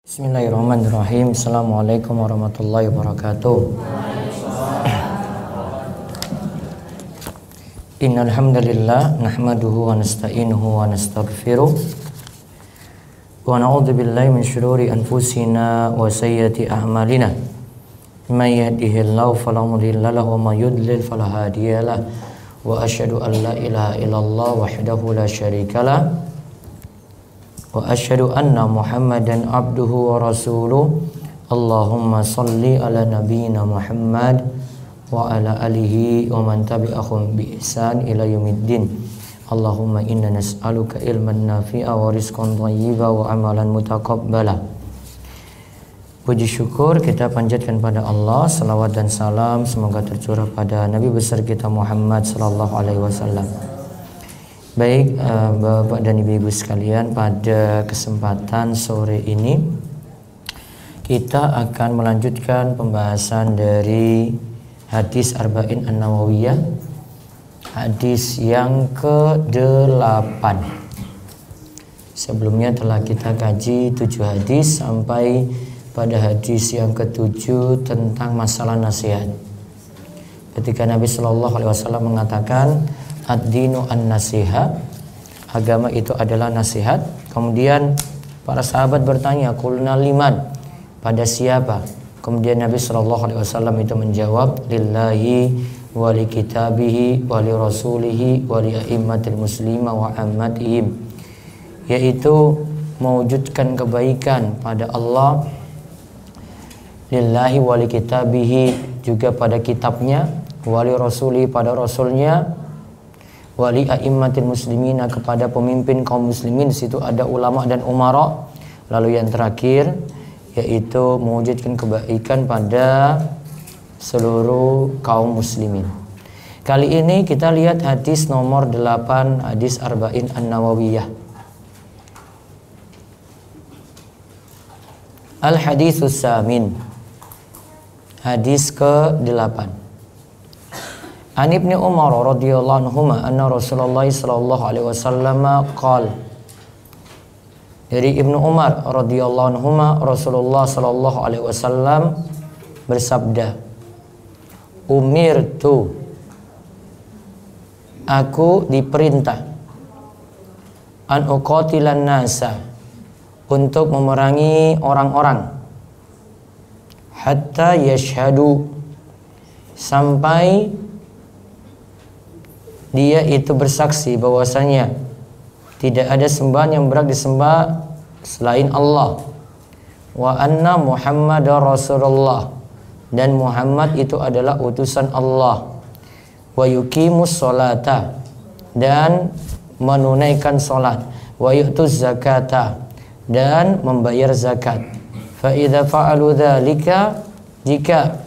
Bismillahirrahmanirrahim. Assalamualaikum warahmatullahi wabarakatuh. Innal hamdalillah nahmaduhu wa nasta'inuhu wa nastaghfiruh wa na'udzu billahi min shururi anfusina wa sayyiati a'malina. May yahdihillahu fala mudilla lahu wa may yudlil fala hadiyalah. Wa asyhadu an la ilaha illallah wahdahu la syarikalah wa asyhadu anna Muhammadan abduhu wa rasuluh. Allahumma salli ala nabiyyina Muhammad wa ala alihi wa man tabi'ahum bi ihsan ila yaumiddin. Allahumma inna nas'aluka ilman nafi'a wa rizqan thayyiba wa amalan mutaqabbala. Puji syukur kita panjatkan pada Allah, salawat dan salam semoga tercurah pada Nabi besar kita Muhammad sallallahu alaihi wasallam. Baik, Bapak dan Ibu sekalian, pada kesempatan sore ini kita akan melanjutkan pembahasan dari hadis Arba'in An-Nawawiyah, hadis yang ke-8. Sebelumnya telah kita kaji 7 hadis sampai pada hadis yang ke-7 tentang masalah nasihat. Ketika Nabi Shallallahu Alaihi Wasallam mengatakan ad-dinu an-nasiha, agama itu adalah nasihat. Kemudian para sahabat bertanya, qulna liman, pada siapa? Kemudian Nabi Shallallahu Alaihi Wasallam itu menjawab, lillahi wa li kitabihi wa li rasulihi wa li a'immatil muslimah wa ammatihim, yaitu mewujudkan kebaikan pada Allah, lillahi wa li kitabihi, juga pada kitabnya, wa li rasulihi, pada rasulnya, wali a'immatil muslimina, kepada pemimpin kaum muslimin. Di situ ada ulama dan umara. Lalu yang terakhir yaitu mewujudkan kebaikan pada seluruh kaum muslimin. Kali ini kita lihat hadis nomor 8, hadis Arba'in An-Nawawiyah. Al-haditsus samin, hadis ke-8. An Ibnu Umar radhiyallahu anhuma anna Rasulullah sallallahu alaihi wasallam qala, dari Ibnu Umar radhiyallahu anhuma Rasulullah sallallahu alaihi wasallam bersabda, umirtu, aku diperintah, an uqatilan nasa, untuk memerangi orang-orang, hatta yashhadu, sampai dia itu bersaksi bahwasanya tidak ada sembahan yang berhak disembah selain Allah, wa anna Muhammadar Rasulullah, dan Muhammad itu adalah utusan Allah, wa yuqimus sholata, dan menunaikan salat, wa yu'tuz zakata, dan membayar zakat. Fa idza fa'alu dzalika, jika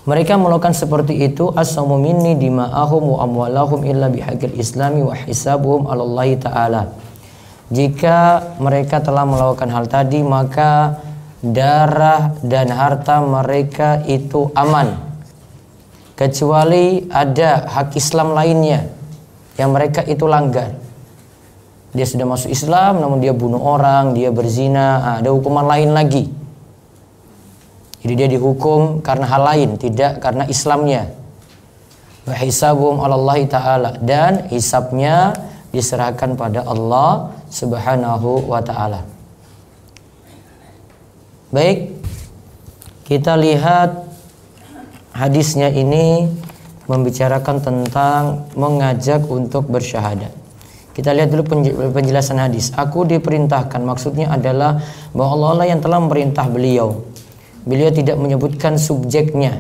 mereka melakukan seperti itu, as-samu minni dima'ahum wa amwalahum illa bihaqqil islami wa hisabuhum 'alallahi ta'ala. Jika mereka telah melakukan hal tadi, maka darah dan harta mereka itu aman, kecuali ada hak Islam lainnya yang mereka itu langgar. Dia sudah masuk Islam namun dia bunuh orang, dia berzina, ada hukuman lain lagi. Jadi dia dihukum karena hal lain, tidak karena Islamnya. Wa hisabuhum 'alallahi ta'ala, dan hisabnya diserahkan pada Allah Subhanahu wa ta'ala. Baik, kita lihat hadisnya ini membicarakan tentang mengajak untuk bersyahadat. Kita lihat dulu penjelasan hadis. Aku diperintahkan, maksudnya adalah bahwa Allah lah yang telah memerintah beliau. Beliau tidak menyebutkan subjeknya,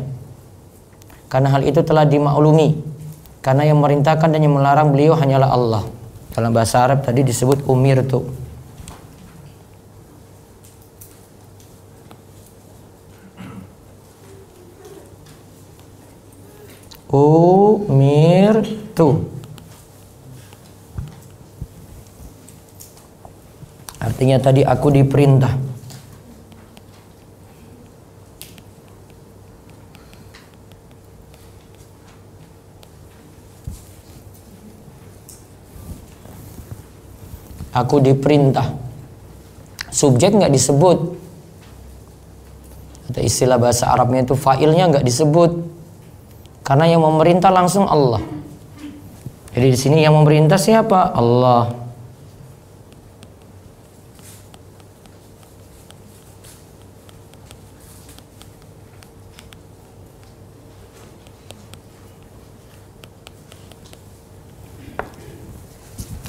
karena hal itu telah dimaklumi, karena yang memerintahkan dan yang melarang beliau hanyalah Allah. Dalam bahasa Arab tadi disebut umirtu. Umirtu artinya tadi aku diperintah. Aku diperintah. subjek nggak disebut. Atau istilah bahasa Arabnya itu fa'ilnya nggak disebut. Karena yang memerintah langsung Allah. Jadi di sini yang memerintah siapa? Allah.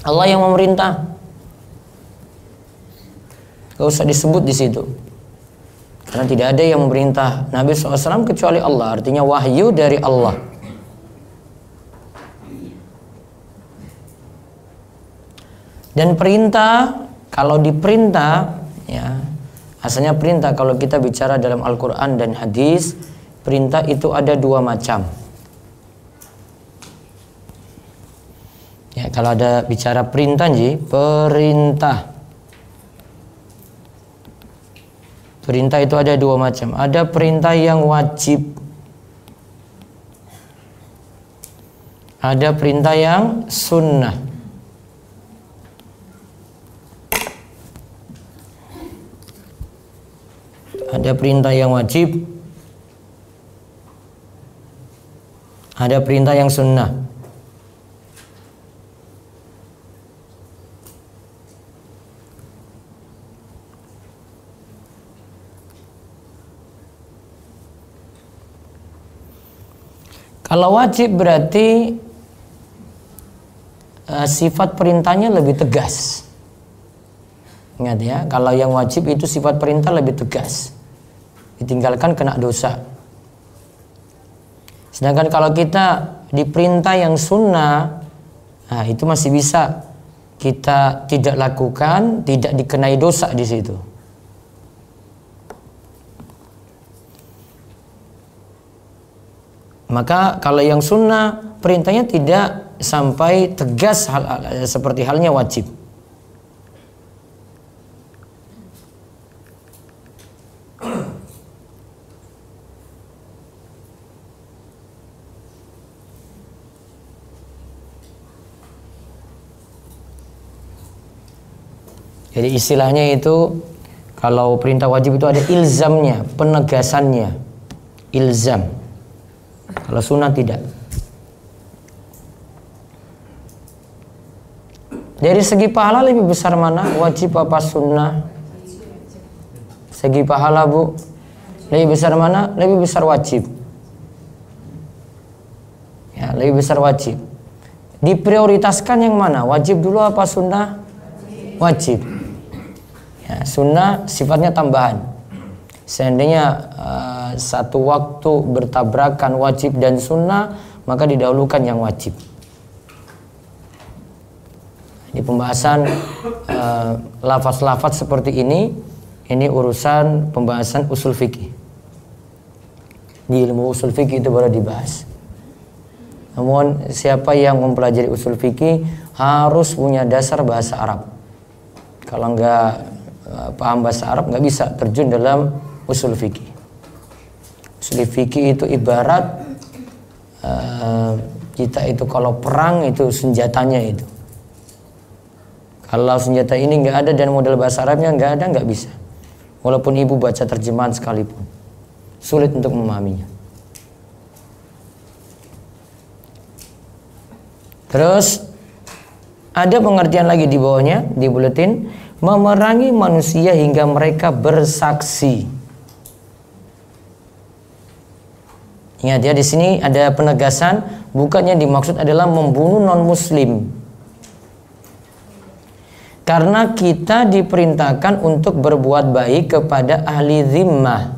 Allah yang memerintah. Gak usah disebut di situ. Karena tidak ada yang memerintah Nabi SAW kecuali Allah. Artinya wahyu dari Allah. Dan perintah, kalau diperintah, ya, asalnya perintah kalau kita bicara dalam Al-Quran dan hadis, perintah itu ada dua macam. Ya, kalau ada bicara perintah, perintah. Perintah itu ada dua macam. Ada perintah yang wajib. Ada perintah yang sunnah. Ada perintah yang wajib. Ada perintah yang sunnah. Kalau wajib berarti sifat perintahnya lebih tegas. Ingat ya, kalau yang wajib itu sifat perintah lebih tegas. Ditinggalkan kena dosa. Sedangkan kalau kita diperintah yang sunnah, nah itu masih bisa kita tidak lakukan, tidak dikenai dosa di situ. Maka kalau yang sunnah perintahnya tidak sampai tegas seperti halnya wajib. Jadi istilahnya itu kalau perintah wajib itu ada ilzamnya, penegasannya, ilzam. Kalau sunnah tidak. Dari segi pahala lebih besar mana? Wajib apa sunnah? Segi pahala bu, lebih besar mana? Lebih besar wajib. Ya, lebih besar wajib. Diprioritaskan yang mana? Wajib dulu apa sunnah? Wajib. Ya, sunnah sifatnya tambahan. Seandainya satu waktu bertabrakan wajib dan sunnah, maka didahulukan yang wajib. Di pembahasan lafaz-lafaz seperti ini urusan pembahasan usul fikih. Di ilmu usul fikih itu baru dibahas. Namun siapa yang mempelajari usul fikih harus punya dasar bahasa Arab. Kalau enggak paham bahasa Arab, nggak bisa terjun dalam usul fikih. Usul fikih itu ibarat kita itu kalau perang itu senjatanya itu. Kalau senjata ini nggak ada dan model bahasa Arabnya nggak ada, nggak bisa. Walaupun ibu baca terjemahan sekalipun, sulit untuk memahaminya. Terus ada pengertian lagi di bawahnya di buletin, memerangi manusia hingga mereka bersaksi. Ingat ya, di sini ada penegasan, bukannya dimaksud adalah membunuh non-muslim. Karena kita diperintahkan untuk berbuat baik kepada ahli zimmah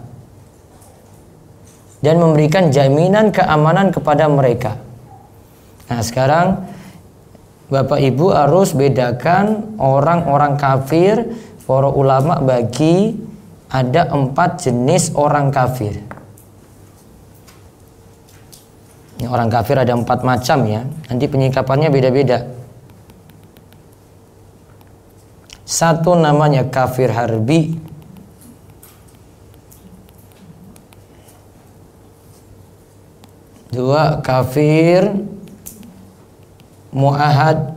dan memberikan jaminan keamanan kepada mereka. Nah sekarang Bapak Ibu harus bedakan orang-orang kafir. Para ulama bagi ada 4 jenis orang kafir. Ini orang kafir ada 4 macam ya. Nanti penyikapannya beda-beda. Satu namanya kafir harbi. Dua kafir mu'ahad.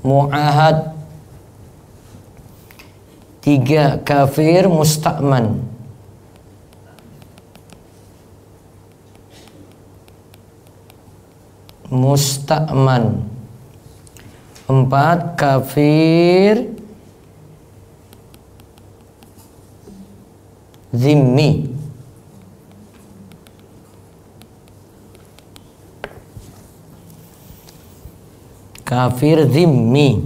mu'ahad. 3 kafir musta'man. 4 kafir zimmi. Kafir zimmi.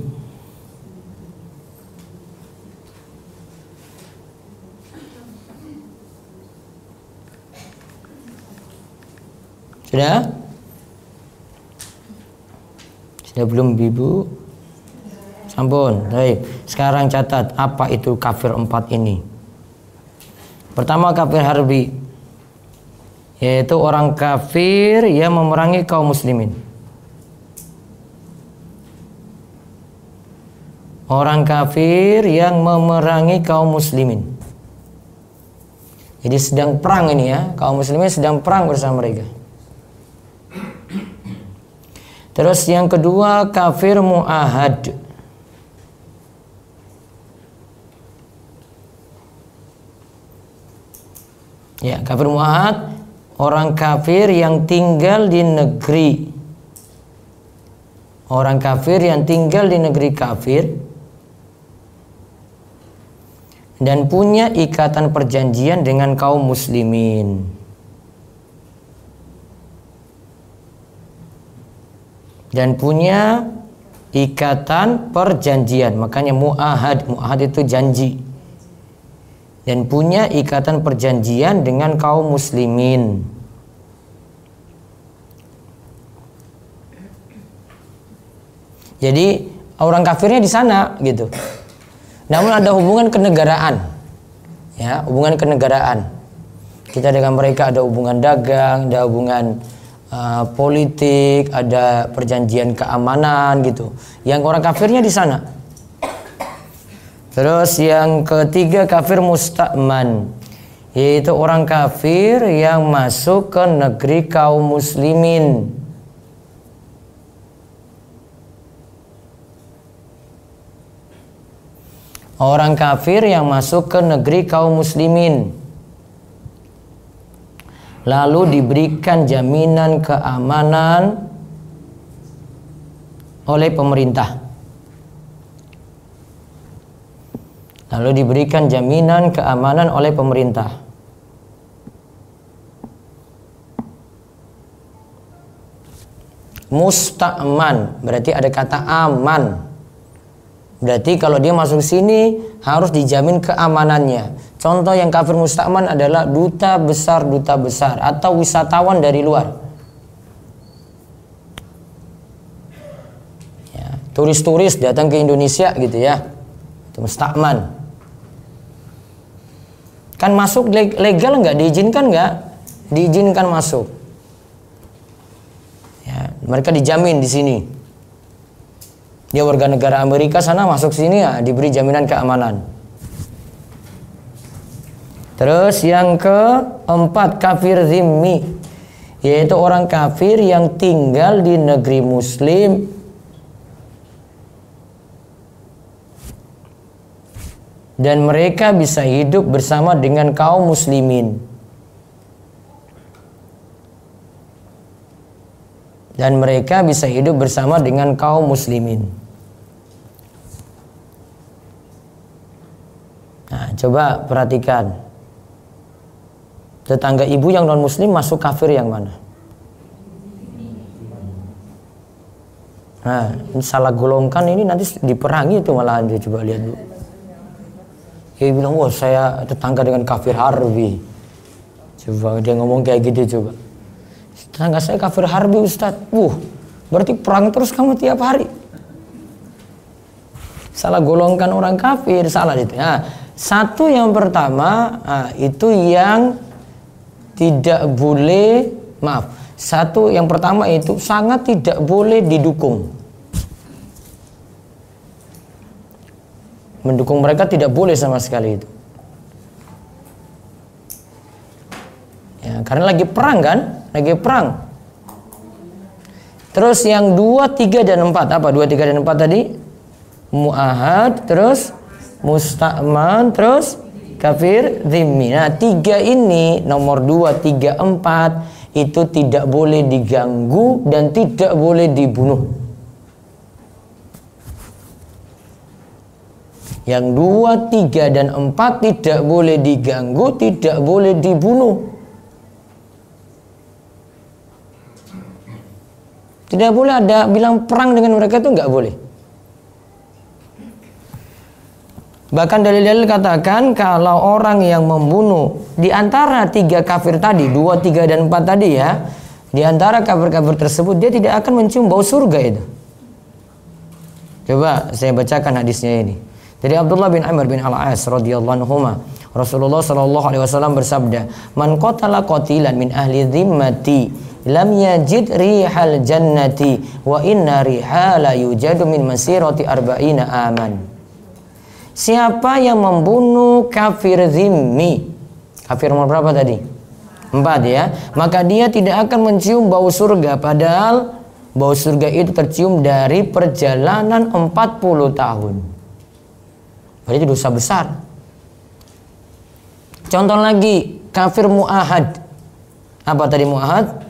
Sudah? Sudah belum Ibu? Sampun. Baik. Sekarang catat apa itu kafir 4 ini. Pertama kafir harbi, yaitu orang kafir yang memerangi kaum muslimin. Orang kafir yang memerangi kaum muslimin. Jadi sedang perang ini ya, kaum muslimin sedang perang bersama mereka. Terus yang kedua kafir mu'ahad. Ya, kafir mu'ahad, orang kafir yang tinggal di negeri. Orang kafir yang tinggal di negeri kafir dan punya ikatan perjanjian dengan kaum muslimin. Dan punya ikatan perjanjian, makanya mu'ahad. Mu'ahad itu janji. Dan punya ikatan perjanjian dengan kaum muslimin. Jadi orang kafirnya di sana gitu. Namun ada hubungan kenegaraan. Ya, hubungan kenegaraan. Kita dengan mereka ada hubungan dagang, ada hubungan politik, ada perjanjian keamanan gitu. Yang orang kafirnya di sana. Terus yang ketiga kafir musta'man, yaitu orang kafir yang masuk ke negeri kaum muslimin. Orang kafir yang masuk ke negeri kaum muslimin, lalu diberikan jaminan keamanan oleh pemerintah. Lalu diberikan jaminan keamanan oleh pemerintah. Musta'man berarti ada kata aman. Berarti kalau dia masuk sini harus dijamin keamanannya. Contoh yang kafir musta'man adalah duta besar atau wisatawan dari luar. Ya, turis-turis datang ke Indonesia gitu ya. Itu musta'man. Kan masuk legal nggak? Diizinkan nggak? Diizinkan masuk. Ya, mereka dijamin di sini. Dia warga negara Amerika sana masuk sini ya diberi jaminan keamanan. Terus yang keempat kafir zimmi, yaitu orang kafir yang tinggal di negeri muslim dan mereka bisa hidup bersama dengan kaum muslimin. Dan mereka bisa hidup bersama dengan kaum muslimin. Nah, coba perhatikan. Tetangga ibu yang non muslim masuk kafir yang mana? Nah, ini salah golongkan ini nanti diperangi itu malahan dia, coba lihat dulu. Dia bilang, wah saya tetangga dengan kafir harbi. Coba dia ngomong kayak gitu coba. Tetangga saya kafir harbi Ustadz. Berarti perang terus kamu tiap hari. Salah golongkan orang kafir, salah itu. Nah, satu yang pertama itu yang tidak boleh, satu yang pertama itu sangat tidak boleh didukung. Mendukung mereka tidak boleh sama sekali itu. Ya, karena lagi perang kan? Lagi perang. Terus yang 2, 3, dan 4 apa? 2, 3, dan 4 tadi? mu'ahad, terus musta'man, terus kafir dhimmi. Nah, 3 ini, nomor 2, 3, 4 itu tidak boleh diganggu dan tidak boleh dibunuh. Yang 2, 3, dan 4 tidak boleh diganggu, tidak boleh dibunuh. Tidak boleh ada bilang perang dengan mereka, itu nggak boleh. Bahkan dalil-dalil katakan kalau orang yang membunuh di antara 3 kafir tadi, 2, 3, dan 4 tadi ya, di antara kafir-kafir tersebut dia tidak akan mencium bau surga itu. Coba saya bacakan hadisnya ini. Dari Abdullah bin Amr bin Al-As radhiyallahu anhuma, Rasulullah sallallahu alaihi wasallam bersabda, "Man qatala qatilan min ahli dhimmati lam yajid rihal jannati wa inna rihala yujadu min masirati arba'ina aman." Siapa yang membunuh kafir zimmi, kafir nomor berapa tadi? 4 ya, maka dia tidak akan mencium bau surga, padahal bau surga itu tercium dari perjalanan 40 tahun. Berarti dosa besar. Contoh lagi, kafir mu'ahad. Apa tadi mu'ahad?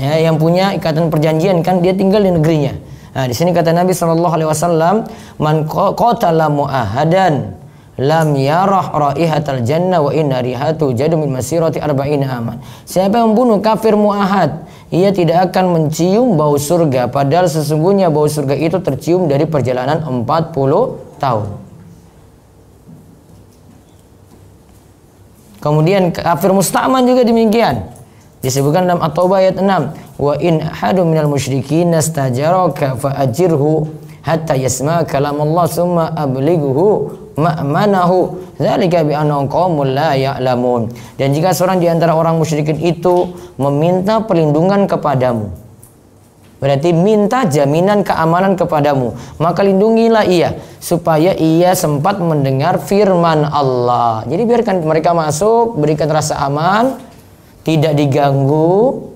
Ya, yang punya ikatan perjanjian, kan dia tinggal di negerinya. Nah, di sini kata Nabi SAW, "Man qatala mu'ahadan lam yarah raihatal jannah wa inna rihatu jadu min masirati arba'ina aman." Siapa yang membunuh kafir mu'ahad, ia tidak akan mencium bau surga, padahal sesungguhnya bau surga itu tercium dari perjalanan 40 tahun. Kemudian kafir musta'man juga demikian. Disebutkan dalam At-Taubah ayat 6, "Wa in ahadun minal musyrikin nastajaraka fa'ajirhu hatta yasma' kalam Allah summa ablighuhu ma'manahu dzalika bi annahum qaumul la ya'lamun." Dan jika seorang di antara orang musyrikin itu meminta perlindungan kepadamu, berarti minta jaminan keamanan kepadamu, maka lindungilah ia supaya ia sempat mendengar firman Allah. Jadi biarkan mereka masuk, berikan rasa aman, tidak diganggu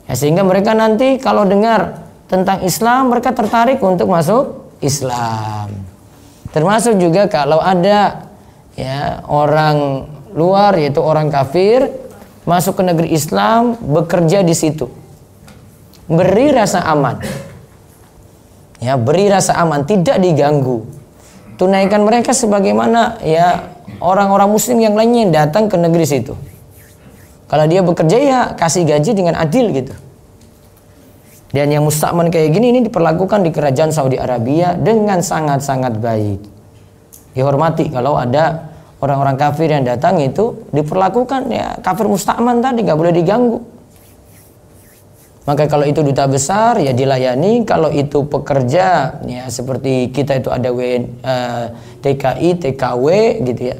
ya, sehingga mereka nanti kalau dengar tentang Islam mereka tertarik untuk masuk Islam. Termasuk juga kalau ada ya orang luar, yaitu orang kafir, masuk ke negeri Islam, bekerja di situ, beri rasa aman ya, beri rasa aman, tidak diganggu, tunaikan mereka sebagaimana ya orang-orang muslim yang lainnya yang datang ke negeri situ. Kalau dia bekerja ya kasih gaji dengan adil gitu. Dan yang musta'man kayak gini ini diperlakukan di kerajaan Saudi Arabia dengan sangat-sangat baik. Dihormati kalau ada orang-orang kafir yang datang itu diperlakukan ya kafir musta'man tadi, nggak boleh diganggu. Maka kalau itu duta besar ya dilayani, kalau itu pekerja ya seperti kita itu ada TKI, TKW gitu ya,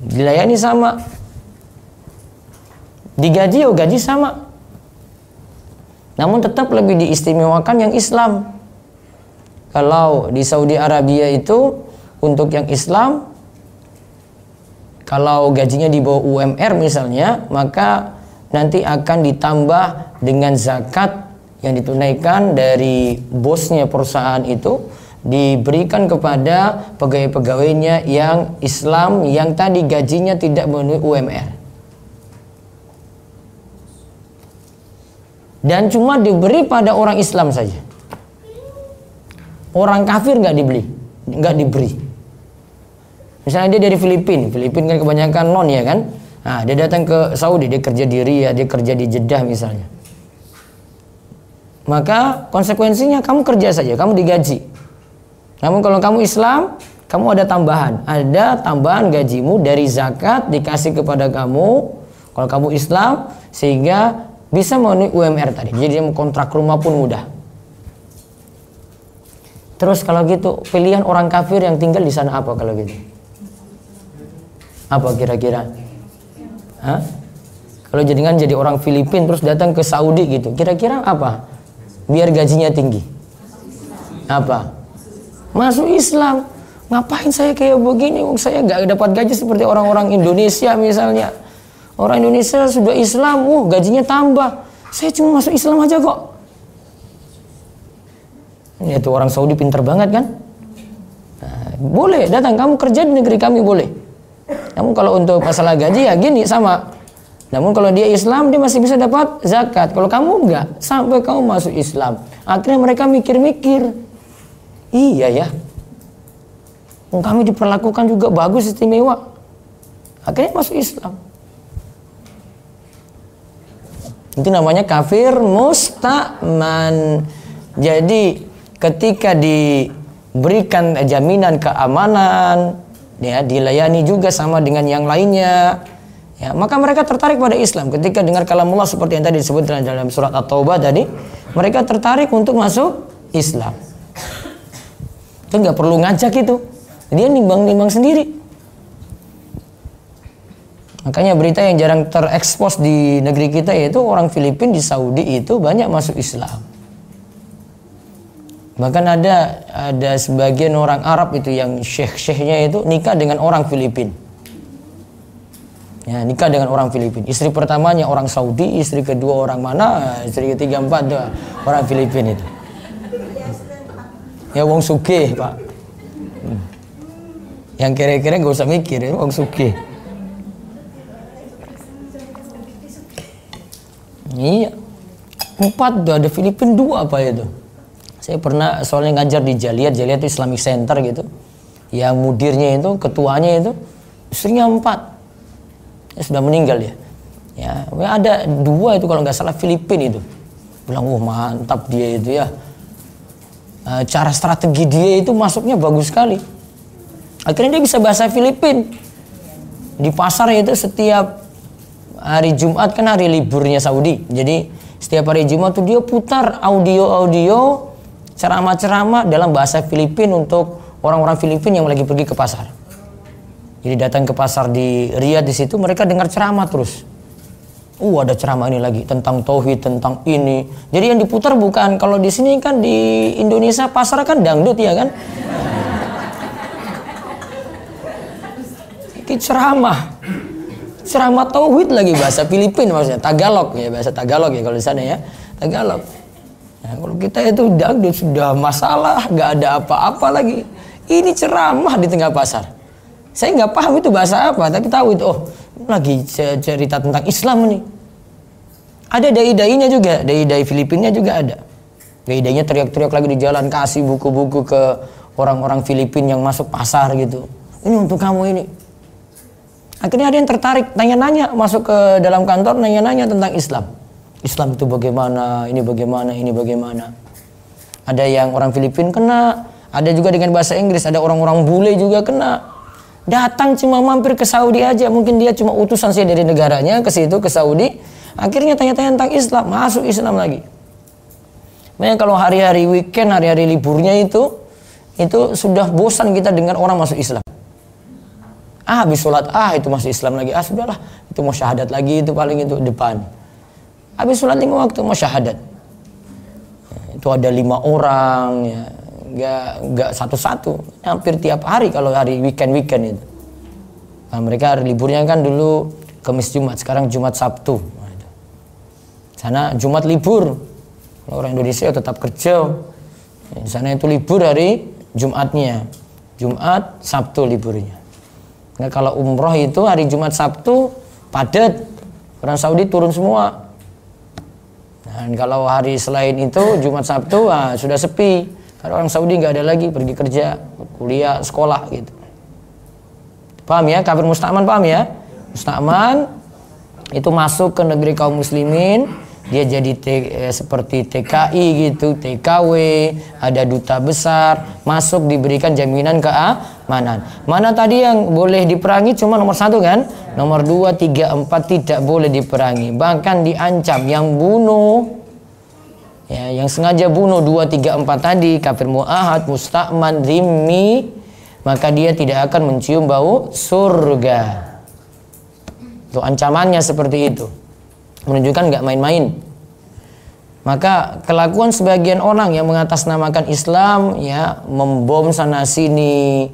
dilayani sama. Digaji ya gaji sama, namun tetap lebih diistimewakan yang Islam. Kalau di Saudi Arabia itu untuk yang Islam, kalau gajinya di bawah UMR misalnya, maka nanti akan ditambah dengan zakat yang ditunaikan dari bosnya perusahaan itu, diberikan kepada pegawai-pegawainya yang Islam yang tadi gajinya tidak memenuhi UMR. Dan cuma diberi pada orang Islam saja. Orang kafir nggak diberi. Misalnya dia dari Filipina kan kebanyakan non ya kan. Nah, dia datang ke Saudi, dia kerja di Riyadh, dia kerja di Jeddah misalnya. Maka konsekuensinya kamu kerja saja, kamu digaji. Namun kalau kamu Islam, kamu ada tambahan gajimu dari zakat dikasih kepada kamu. Kalau kamu Islam, sehingga bisa memenuhi UMR tadi. Jadi mau kontrak rumah pun mudah. Terus kalau gitu pilihan orang kafir yang tinggal di sana apa kalau gitu? Apa kira-kira? Hah? Kalau jadi orang Filipina terus datang ke Saudi gitu, kira-kira apa? Biar gajinya tinggi. Apa? Masuk Islam. Ngapain saya kayak begini? Saya nggak dapat gaji seperti orang-orang Indonesia misalnya. Orang Indonesia sudah Islam, gajinya tambah. Saya cuma masuk Islam aja kok. Itu orang Saudi pinter banget kan? Nah, boleh datang kamu kerja di negeri kami boleh. Namun kalau untuk masalah gaji ya gini sama. Namun kalau dia Islam dia masih bisa dapat zakat. Kalau kamu enggak, sampai kamu masuk Islam. Akhirnya mereka mikir-mikir. Iya ya. Kami diperlakukan juga bagus, istimewa. Akhirnya masuk Islam. Itu namanya kafir musta'man. Jadi ketika diberikan jaminan keamanan, ya dilayani juga sama dengan yang lainnya, ya, maka mereka tertarik pada Islam. Ketika dengar kalamullah seperti yang tadi disebut dalam surat At-Taubah tadi, mereka tertarik untuk masuk Islam. Itu nggak perlu ngajak itu, dia nimbang-nimbang sendiri. Makanya berita yang jarang terekspos di negeri kita yaitu orang Filipina di Saudi itu banyak masuk Islam. Bahkan ada sebagian orang Arab itu yang syekh-syekhnya itu nikah dengan orang Filipina. Ya, nikah dengan orang Filipina. Istri pertamanya orang Saudi, istri kedua orang mana, istri ketiga empat orang Filipina itu. Ya wong sugih, Pak. Yang kira-kira nggak usah mikir, ya, wong sugih. Iya, 4 tuh ada Filipina 2 apa itu? Saya pernah soalnya ngajar di Jaliyat itu Islamic Center gitu. Yang mudirnya itu, ketuanya itu, istrinya 4. Ya, sudah meninggal ya. Ya, ada 2 itu kalau nggak salah Filipina itu. Bilang, wah mantap dia itu ya. Cara strategi dia itu masuknya bagus sekali. Akhirnya dia bisa bahasa Filipina. Di pasar itu setiap hari Jumat kan hari liburnya Saudi. Jadi setiap hari Jumat tuh dia putar audio-audio ceramah-ceramah dalam bahasa Filipina untuk orang-orang Filipina yang lagi pergi ke pasar. Jadi datang ke pasar di Riyadh di situ mereka dengar ceramah terus. Ada ceramah ini lagi tentang tauhid, tentang ini. Jadi yang diputar bukan kalau di sini kan di Indonesia pasar kan dangdut ya kan. Ini ceramah tauhid lagi bahasa Filipina maksudnya, Tagalog ya, bahasa Tagalog ya kalau di sana ya, Tagalog. Nah, kalau kita itu dangdut sudah masalah, nggak ada apa-apa lagi. Ini ceramah di tengah pasar. Saya nggak paham itu bahasa apa, tapi tahu itu lagi cerita tentang Islam nih. Ada dai-dainya juga, dai-dai Filipina juga ada. Dai-dainya teriak-teriak lagi di jalan, kasih buku-buku ke orang-orang Filipina yang masuk pasar gitu. Ini untuk kamu ini. Akhirnya ada yang tertarik, nanya-nanya, masuk ke dalam kantor, nanya-nanya tentang Islam. Islam itu bagaimana, ini bagaimana, ini bagaimana. Ada yang orang Filipina kena, ada juga dengan bahasa Inggris, ada orang-orang bule juga kena. Datang cuma mampir ke Saudi aja, mungkin dia cuma utusan sih dari negaranya ke situ, ke Saudi. Akhirnya tanya-tanya tentang Islam, masuk Islam lagi. Makanya kalau hari-hari weekend, hari-hari liburnya itu sudah bosan kita dengar orang masuk Islam. Habis sholat, itu masuk Islam lagi. Sudahlah, itu mau syahadat lagi, itu paling itu depan. Habis sholat 5 waktu mau syahadat. Itu ada 5 orang, ya, nggak satu-satu, hampir tiap hari kalau hari weekend itu. Nah, mereka hari liburnya kan dulu Kamis Jumat, sekarang Jumat Sabtu. Nah, itu. Sana Jumat libur, kalau orang Indonesia tetap kerja. Di sana itu libur hari Jumatnya, Jumat Sabtu liburnya. Nah, kalau umroh itu hari Jumat Sabtu padat, orang Saudi turun semua. Dan kalau hari selain itu Jumat Sabtu sudah sepi. Karena orang Saudi nggak ada lagi pergi kerja, kuliah, sekolah gitu. Paham ya? Kafir musta'man paham ya? Musta'man itu masuk ke negeri kaum muslimin, dia jadi seperti TKI gitu, TKW, ada duta besar, masuk diberikan jaminan keamanan. Mana tadi yang boleh diperangi cuma nomor 1 kan? Nomor 2, 3, 4 tidak boleh diperangi, bahkan diancam. Yang bunuh, ya, yang sengaja bunuh 2, 3, 4 tadi, kafir mu'ahad, musta'man, dhimmi, maka dia tidak akan mencium bau surga. Itu ancamannya seperti itu. Menunjukkan nggak main-main. Maka kelakuan sebagian orang yang mengatasnamakan Islam, ya, membom sana sini,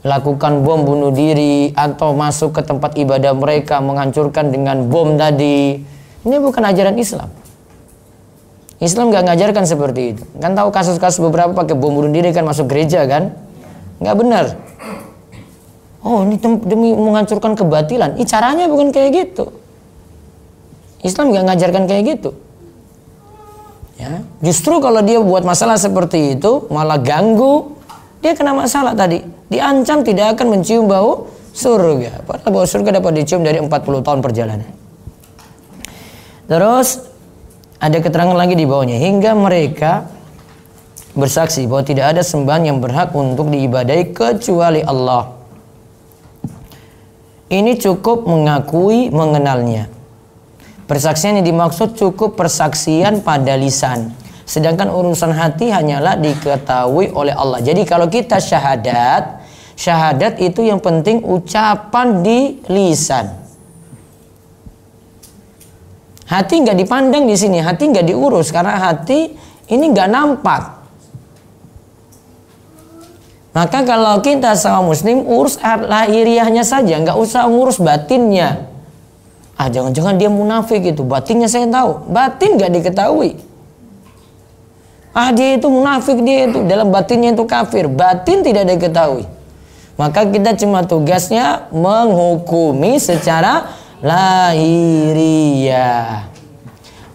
lakukan bom bunuh diri, atau masuk ke tempat ibadah mereka menghancurkan dengan bom tadi, ini bukan ajaran Islam. Islam nggak ngajarkan seperti itu. Kan tahu kasus-kasus beberapa pakai bom bunuh diri kan masuk gereja kan? Nggak benar. Oh ini demi menghancurkan kebatilan. Caranya bukan kayak gitu. Islam nggak ngajarkan kayak gitu. Ya, justru kalau dia buat masalah seperti itu malah ganggu, dia kena masalah tadi. Diancam tidak akan mencium bau surga. Padahal bau surga dapat dicium dari 40 tahun perjalanan. Terus ada keterangan lagi di bawahnya, hingga mereka bersaksi bahwa tidak ada sembahan yang berhak untuk diibadahi kecuali Allah. Ini cukup mengakui mengenalnya. Persaksian yang dimaksud cukup persaksian pada lisan. Sedangkan urusan hati hanyalah diketahui oleh Allah. Jadi kalau kita syahadat itu yang penting ucapan di lisan. Hati nggak dipandang di sini, hati nggak diurus karena hati ini nggak nampak. Maka kalau kita sama muslim urus lahiriahnya saja, nggak usah ngurus batinnya. Jangan-jangan dia munafik itu, batinnya saya tahu, batin nggak diketahui. Dia itu munafik, dia itu dalam batinnya itu kafir, batin tidak diketahui. Maka kita cuma tugasnya menghukumi secara lahiriah.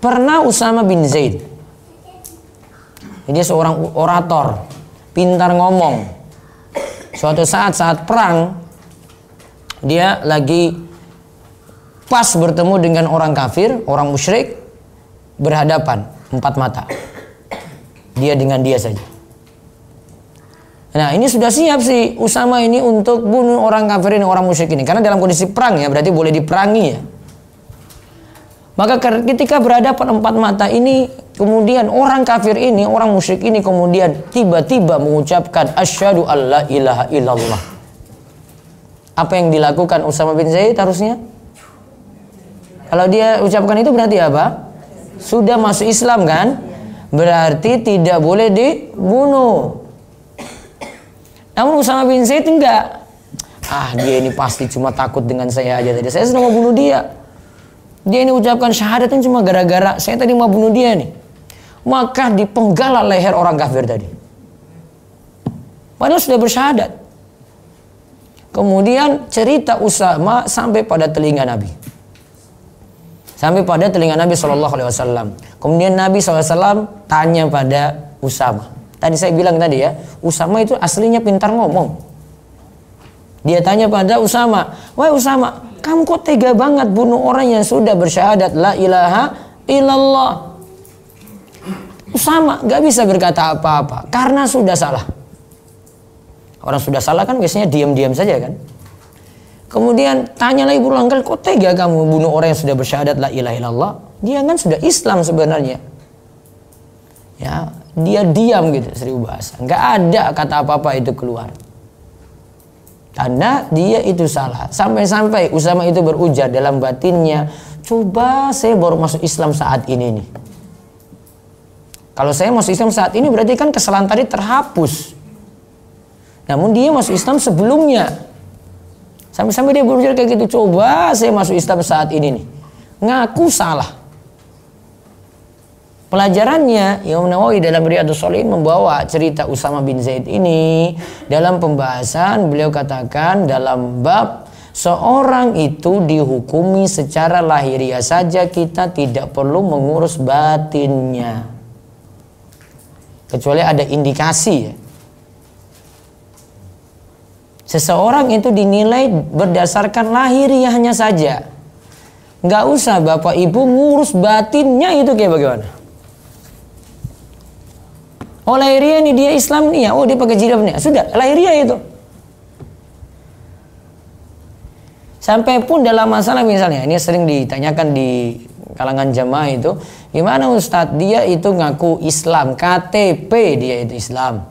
Pernah Usama bin Zaid, dia seorang orator, pintar ngomong. Suatu saat perang, dia lagi pas bertemu dengan orang kafir, orang musyrik, berhadapan 4 mata. Dia dengan dia saja. Nah ini sudah siap sih Usama ini untuk bunuh orang kafir ini, orang musyrik ini. Karena dalam kondisi perang ya, berarti boleh diperangi ya. Maka ketika berhadapan 4 mata ini, kemudian orang kafir ini, orang musyrik ini kemudian tiba-tiba mengucapkan asyhadu alla ilaha illallah. Apa yang dilakukan Usama bin Zaid harusnya? Kalau dia ucapkan itu berarti apa? Sudah masuk Islam kan? Berarti tidak boleh dibunuh. Namun Usama bin Zaid enggak. Dia ini pasti cuma takut dengan saya aja tadi. Saya sudah mau bunuh dia. Dia ini ucapkan syahadatnya cuma gara-gara saya tadi mau bunuh dia nih. Maka dipenggal leher orang kafir tadi. Padahal sudah bersyahadat. Kemudian cerita Usama sampai pada telinga Nabi. Sampai pada telinga Nabi SAW. Kemudian Nabi SAW tanya pada Usama. Tadi saya bilang tadi ya, Usama itu aslinya pintar ngomong. Dia tanya pada Usama, wahai Usama, kamu kok tega banget bunuh orang yang sudah bersyahadat la ilaha illallah. Usama gak bisa berkata apa-apa karena sudah salah. Orang sudah salah kan biasanya diam-diam saja kan. Kemudian tanya lagi berulang kali, kok tega kamu bunuh orang yang sudah bersyahadat la ilaha illallah? Dia kan sudah Islam sebenarnya. Ya, dia diam gitu, seribu bahasa. Nggak ada kata apa-apa itu keluar. Karena dia itu salah. Sampai-sampai Usama itu berujar dalam batinnya, coba saya baru masuk Islam saat ini nih. Kalau saya masuk Islam saat ini berarti kan kesalahan tadi terhapus. Namun dia masuk Islam sebelumnya. Sampai-sampai dia berujar kayak gitu, coba saya masuk Islam saat ini nih. Ngaku salah. Pelajarannya, Imam Nawawi dalam Riyadhus Shalihin membawa cerita Usama bin Zaid ini. Dalam pembahasan beliau katakan dalam bab seorang itu dihukumi secara lahiriah saja, kita tidak perlu mengurus batinnya. Kecuali ada indikasi ya. Seseorang itu dinilai berdasarkan lahiriahnya saja. Nggak usah bapak ibu ngurus batinnya itu kayak bagaimana. Oh lahiriah nih dia Islam nih ya, oh dia pakai jilbab nih, sudah lahiriah itu. Sampai pun dalam masalah misalnya, ini sering ditanyakan di kalangan jamaah itu, gimana Ustadz dia itu ngaku Islam, KTP dia itu Islam,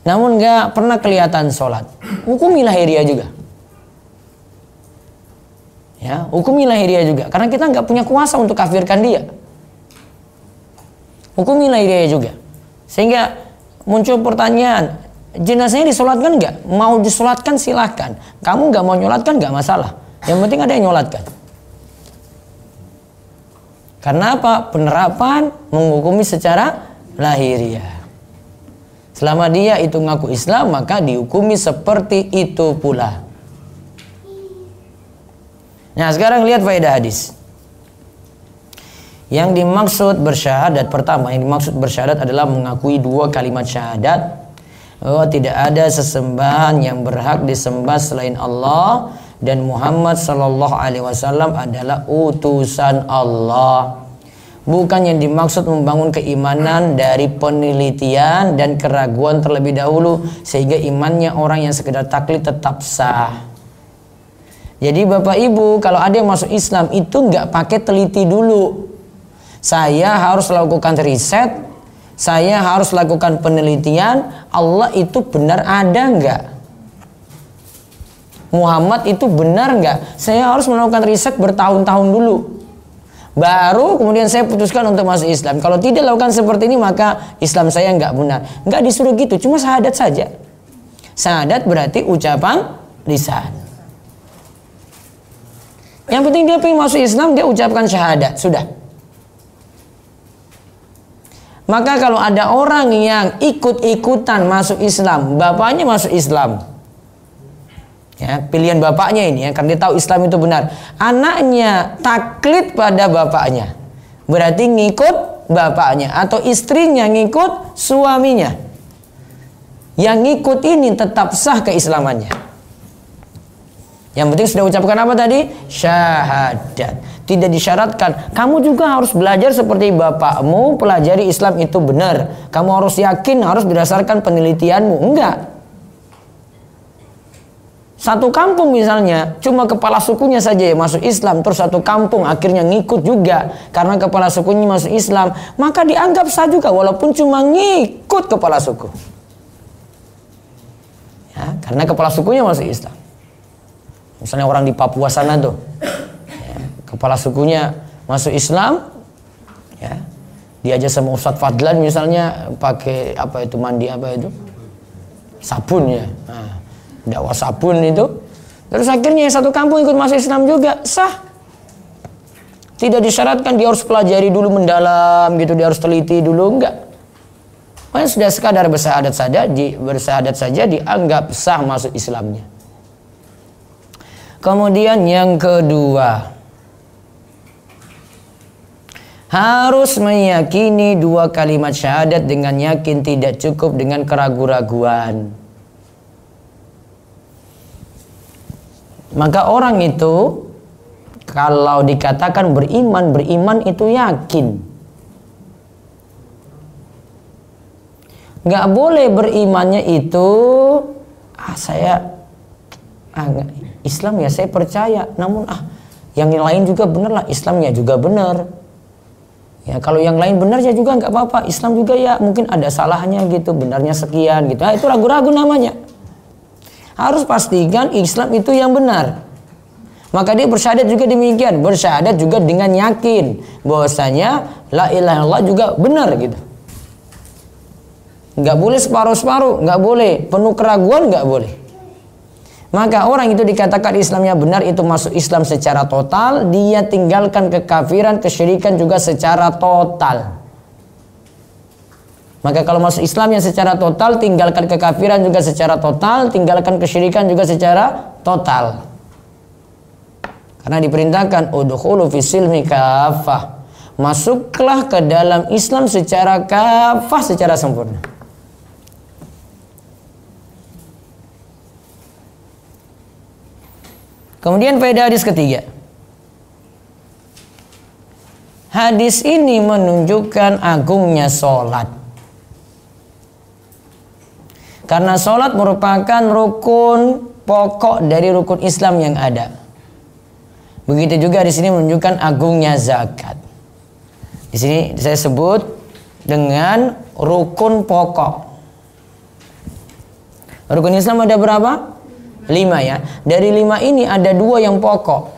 namun nggak pernah kelihatan sholat, hukumi lahiriah juga. Ya, hukumi lahiriah juga, karena kita nggak punya kuasa untuk kafirkan dia. Hukumi lahiriah juga. Sehingga muncul pertanyaan, jenazahnya disolatkan nggak? Mau disolatkan silahkan. Kamu nggak mau nyolatkan nggak masalah. Yang penting ada yang nyolatkan. Karena apa? Penerapan menghukumi secara lahiriah. Selama dia itu ngaku Islam, maka dihukumi seperti itu pula. Nah, sekarang lihat faedah hadis. Yang dimaksud bersyahadat, pertama yang dimaksud bersyahadat adalah mengakui dua kalimat syahadat bahwa tidak ada sesembahan yang berhak disembah selain Allah dan Muhammad sallallahu alaihi wasallam adalah utusan Allah. Bukan yang dimaksud membangun keimanan dari penelitian dan keraguan terlebih dahulu sehingga imannya orang yang sekedar taklid tetap sah. Jadi Bapak Ibu, kalau ada yang masuk Islam itu nggak pakai teliti dulu. Saya harus lakukan riset, saya harus lakukan penelitian, Allah itu benar ada nggak? Muhammad itu benar nggak? Saya harus melakukan riset bertahun-tahun dulu. Baru kemudian saya putuskan untuk masuk Islam. Kalau tidak lakukan seperti ini maka Islam saya nggak benar. Nggak disuruh gitu, cuma syahadat saja. Syahadat berarti ucapan lisan. Yang penting dia pengen masuk Islam, dia ucapkan syahadat, sudah. Maka kalau ada orang yang ikut-ikutan masuk Islam, bapaknya masuk Islam, ya, pilihan bapaknya ini ya, karena dia tahu Islam itu benar. Anaknya taklid pada bapaknya, berarti ngikut bapaknya, atau istrinya ngikut suaminya. Yang ngikut ini tetap sah keislamannya. Yang penting sudah ucapkan apa tadi? Syahadat. Tidak disyaratkan kamu juga harus belajar seperti bapakmu, pelajari Islam itu benar. Kamu harus yakin, harus berdasarkan penelitianmu. Enggak. Satu kampung misalnya cuma kepala sukunya saja yang masuk Islam, terus satu kampung akhirnya ngikut juga karena kepala sukunya masuk Islam, maka dianggap sah juga walaupun cuma ngikut kepala suku. Ya, karena kepala sukunya masuk Islam. Misalnya orang di Papua sana tuh, ya, kepala sukunya masuk Islam, ya, diajak sama Ustadz Fadlan misalnya pakai apa itu mandi apa itu sabun ya, nah, dakwah sabun itu, terus akhirnya satu kampung ikut masuk Islam juga sah. Tidak disyaratkan dia harus pelajari dulu mendalam gitu, dia harus teliti dulu, enggak. Makanya sudah sekadar bersyahadat saja dianggap sah masuk Islamnya. Kemudian yang kedua, harus meyakini dua kalimat syahadat dengan yakin, tidak cukup dengan keraguan-raguan. Maka orang itu kalau dikatakan beriman itu yakin. Gak boleh berimannya itu Islam ya saya percaya, namun yang lain juga benar lah, Islamnya juga benar. Ya kalau yang lain benar ya juga nggak apa-apa, Islam juga ya mungkin ada salahnya gitu, benarnya sekian gitu. Itu ragu-ragu namanya. Harus pastikan Islam itu yang benar. Maka dia bersyahadat juga demikian, bersyahadat juga dengan yakin bahwasanya la ilaha illallah juga benar gitu. Nggak boleh separuh-separuh, nggak boleh penuh keraguan, nggak boleh. Maka orang itu dikatakan Islamnya benar itu masuk Islam secara total, dia tinggalkan kekafiran, kesyirikan juga secara total. Maka kalau masuk Islamnya secara total, tinggalkan kekafiran juga secara total, tinggalkan kesyirikan juga secara total. Karena diperintahkan udkhulu fis-silmi kaffah. Masuklah ke dalam Islam secara kaffah, secara sempurna. Kemudian faedah hadis ketiga. Hadis ini menunjukkan agungnya sholat. Karena sholat merupakan rukun pokok dari rukun Islam yang ada. Begitu juga di sini menunjukkan agungnya zakat. Di sini saya sebut dengan rukun pokok. Rukun Islam ada berapa? 5 ya. Dari 5 ini ada 2 yang pokok.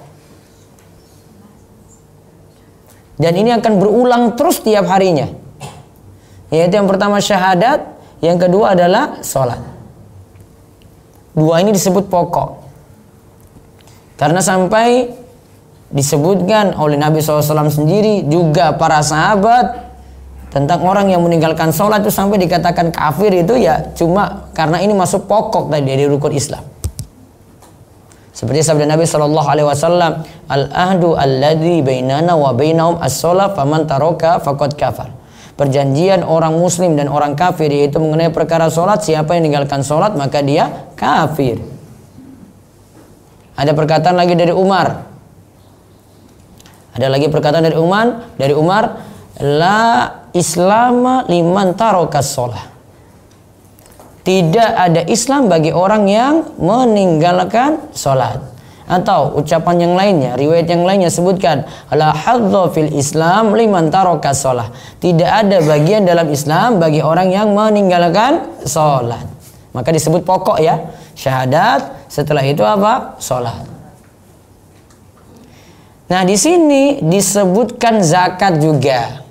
Dan ini akan berulang terus tiap harinya. Yaitu yang pertama syahadat, yang kedua adalah sholat. 2 ini disebut pokok. Karena sampai disebutkan oleh Nabi SAW sendiri, juga para sahabat, tentang orang yang meninggalkan sholat itu sampai dikatakan kafir, itu ya cuma karena ini masuk pokok tadi dari rukun Islam. Seperti sabda Nabi SAW, al-ahdu alladhi bainana wa bainahum as-sholat faman taroka faqad kafar. Perjanjian orang muslim dan orang kafir yaitu mengenai perkara sholat, siapa yang meninggalkan sholat maka dia kafir. Ada perkataan lagi dari Umar. Ada lagi perkataan dari Umar, la islama liman tarokas sholah. Tidak ada Islam bagi orang yang meninggalkan sholat. Atau ucapan yang lainnya, riwayat yang lainnya sebutkan, la hadza fil Islam liman tarokas sholah. Tidak ada bagian dalam Islam bagi orang yang meninggalkan sholat. Maka disebut pokok ya, syahadat. Setelah itu apa? Sholat. Nah, di sini disebutkan zakat juga.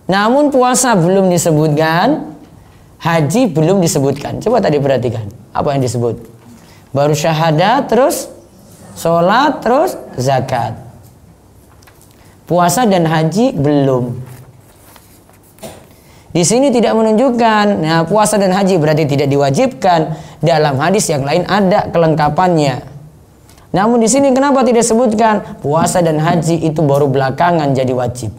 Namun puasa belum disebutkan, haji belum disebutkan. Coba tadi perhatikan, apa yang disebut? Baru syahadat, terus sholat, terus zakat. Puasa dan haji belum. Di sini tidak menunjukkan, nah puasa dan haji berarti tidak diwajibkan. Dalam hadis yang lain ada kelengkapannya. Namun di sini kenapa tidak disebutkan puasa dan haji itu baru belakangan jadi wajib?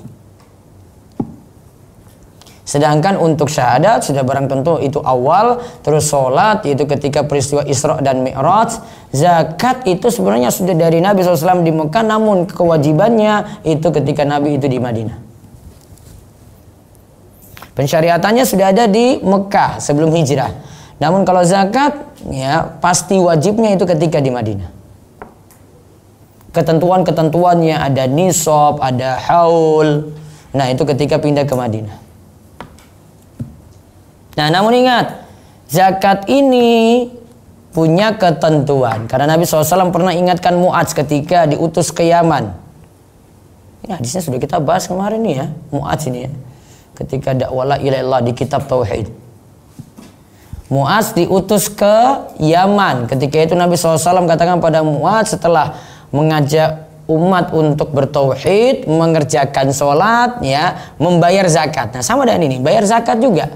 Sedangkan untuk syahadat sudah barang tentu itu awal, terus sholat itu ketika peristiwa Isra dan Mi'raj. Zakat itu sebenarnya sudah dari Nabi SAW di Mekah, namun kewajibannya itu ketika Nabi itu di Madinah. Pensyariatannya sudah ada di Mekah sebelum hijrah. Namun kalau zakat ya pasti wajibnya itu ketika di Madinah. Ketentuan-ketentuannya ada nisab, ada haul. Nah, itu ketika pindah ke Madinah. Nah, namun ingat, zakat ini punya ketentuan. Karena Nabi SAW pernah ingatkan Mu'adz ketika diutus ke Yaman. Ini hadisnya sudah kita bahas kemarin nih ya, Mu'adz ini ya. Ketika dakwah la ilaha illallah di kitab Tauhid. Mu'adz diutus ke Yaman. Ketika itu Nabi SAW katakan pada Mu'adz setelah mengajak umat untuk bertauhid, mengerjakan sholat, ya, membayar zakat. Nah, sama dengan ini, bayar zakat juga.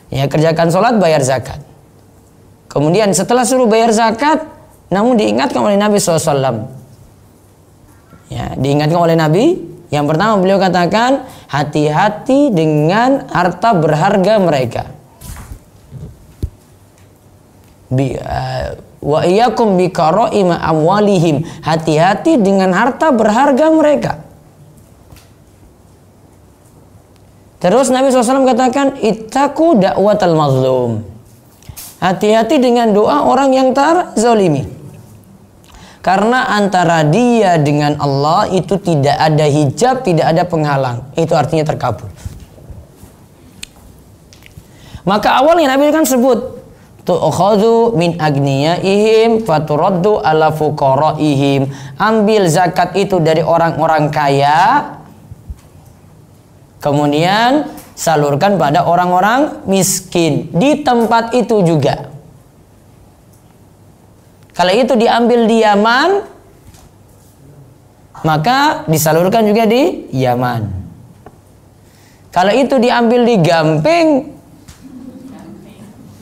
Ya, kerjakan sholat, bayar zakat. Kemudian setelah suruh bayar zakat, namun diingatkan oleh Nabi SAW. Ya, diingatkan oleh Nabi. Yang pertama beliau katakan, hati-hati dengan harta berharga mereka. Wa iyyakum biqara'ima amwalihim. Hati-hati dengan harta berharga mereka. Terus Nabi SAW katakan, ittaqu da'watal mazlum. Hati-hati dengan doa orang yang terzalimi. Karena antara dia dengan Allah itu tidak ada hijab, tidak ada penghalang. Itu artinya terkabul. Maka awalnya Nabi kan sebut, tu'khadhu min agniyaihim faturaddu ala fuqaraihim. Ambil zakat itu dari orang-orang kaya, kemudian salurkan pada orang-orang miskin di tempat itu juga. Kalau itu diambil di Yaman, maka disalurkan juga di Yaman. Kalau itu diambil di Gamping,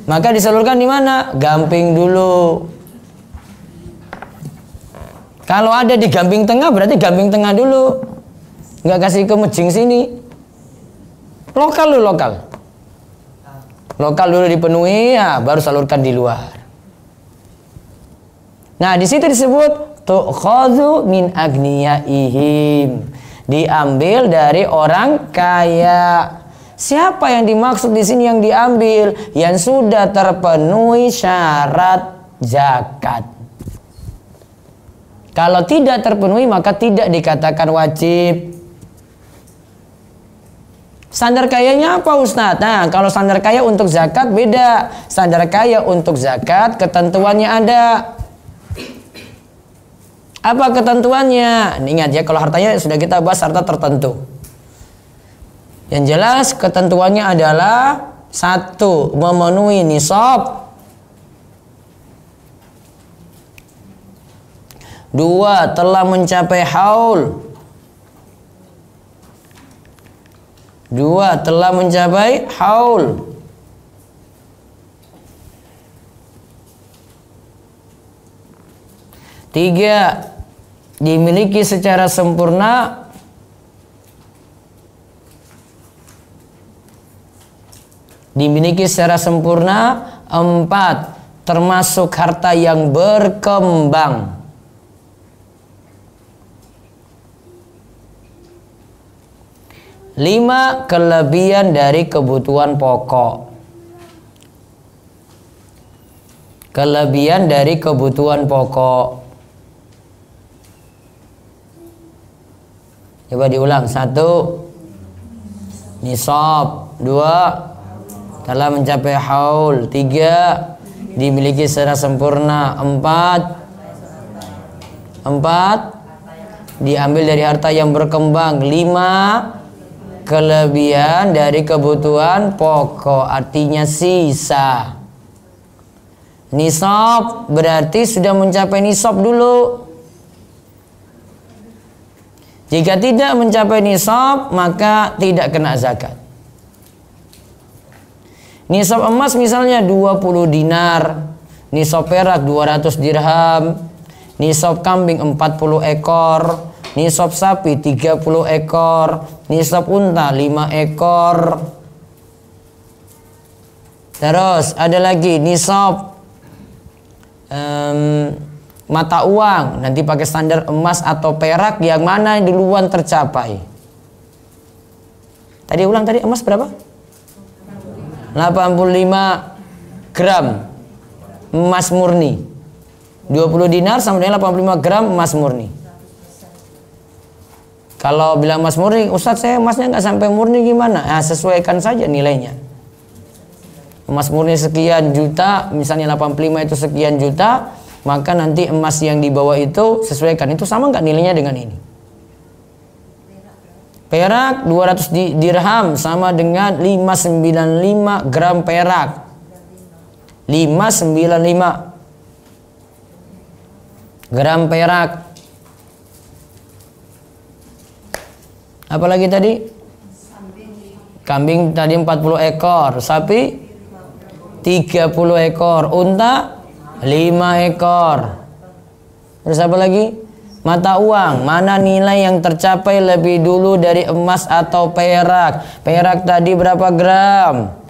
maka disalurkan di mana? Gamping dulu. Kalau ada di Gamping Tengah, berarti Gamping Tengah dulu. Nggak kasih ke Mejing sini. Lokal dulu, lokal. Lokal dulu dipenuhi, ya, baru salurkan di luar. Nah, di situ disebut tu'khadhu min agniyaihim. Diambil dari orang kaya. Siapa yang dimaksud di sini yang diambil? Yang sudah terpenuhi syarat zakat. Kalau tidak terpenuhi maka tidak dikatakan wajib. Standar kayanya apa, Ustadz? Nah, kalau standar kaya untuk zakat beda. Standar kaya untuk zakat ketentuannya ada. Apa ketentuannya? Ingat ya, kalau hartanya sudah kita bahas harta tertentu. Yang jelas ketentuannya adalah satu, memenuhi nisab. 2 telah mencapai haul. 2 telah mencapai haul. 3 dimiliki secara sempurna. 4 termasuk harta yang berkembang. 5 kelebihan dari kebutuhan pokok. Kelebihan dari kebutuhan pokok. Coba diulang. 1 nisab. 2 telah mencapai haul. 3 dimiliki secara sempurna. 4 diambil dari harta yang berkembang. 5 kelebihan dari kebutuhan pokok, artinya sisa. Nisab berarti sudah mencapai nisab dulu. Jika tidak mencapai nisab, maka tidak kena zakat. Nisab emas misalnya 20 dinar, nisab perak 200 dirham, nisab kambing 40 ekor, nisab sapi 30 ekor, nisab unta 5 ekor. Terus ada lagi nisab mata uang, nanti pakai standar emas atau perak, yang mana duluan tercapai. Tadi ulang, tadi emas berapa? 85 gram emas murni. 20 dinar sama dengan 85 gram emas murni. Kalau bilang emas murni, Ustadz saya emasnya nggak sampai murni gimana? Nah, sesuaikan saja nilainya. Emas murni sekian juta, misalnya 85 itu sekian juta, maka nanti emas yang di bawah itu sesuaikan. Itu sama nggak nilainya dengan ini? Perak 200 dirham sama dengan 595 gram perak. 595 gram perak. Apalagi tadi? Kambing tadi 40 ekor, sapi 30 ekor, unta 5 ekor. Terus apa lagi? Mata uang, mana nilai yang tercapai lebih dulu dari emas atau perak? Perak tadi berapa gram?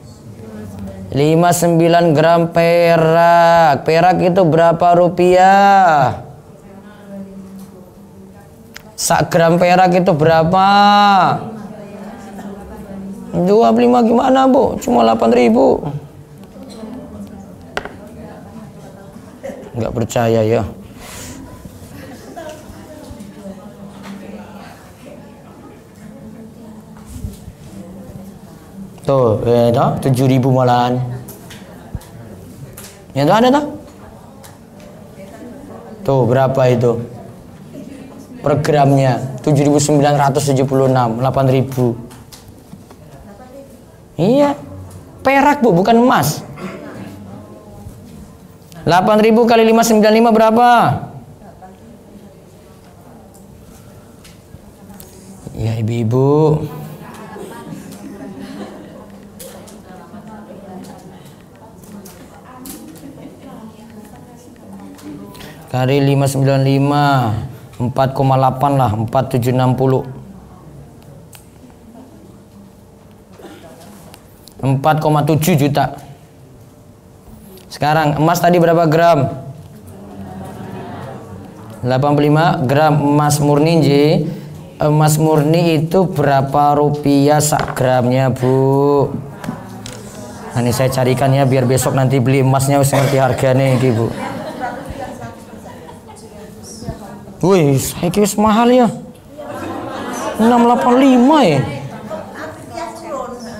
59 gram perak. Perak itu berapa rupiah? Sak gram perak itu berapa? 25 gimana Bu? Cuma 8.000. Nggak percaya ya. Tuh, 7.000 malahan. Yang tuh ada tuh? Tuh, berapa itu? Per gramnya 7.976, 8.000. Iya. Perak Bu, bukan emas. 8.000 kali 595 berapa? Ya ibu-ibu. Kali 595 4,8 lah, 4.760. 4,7 juta. Sekarang emas tadi berapa gram? 85 gram emas murni. Emas murni itu berapa rupiah sak gramnya Bu? Nah, ini saya carikan ya biar besok nanti beli emasnya harus ngerti harganya ini Bu. Wih, saya kira mahal ya. 685 ya.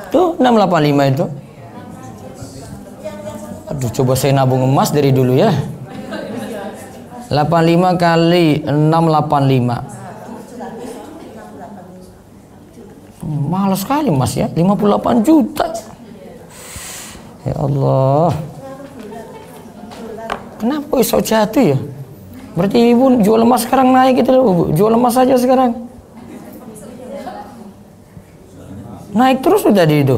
Tuh 685 itu. Aduh, coba saya nabung emas dari dulu ya. 85 kali 685. Mahal sekali emas ya, 58 juta. Ya Allah. Kenapa bisa jatuh ya? Berarti ibu jual emas sekarang naik gitu loh, Bu. Jual emas saja sekarang. Naik terus tuh tadi itu.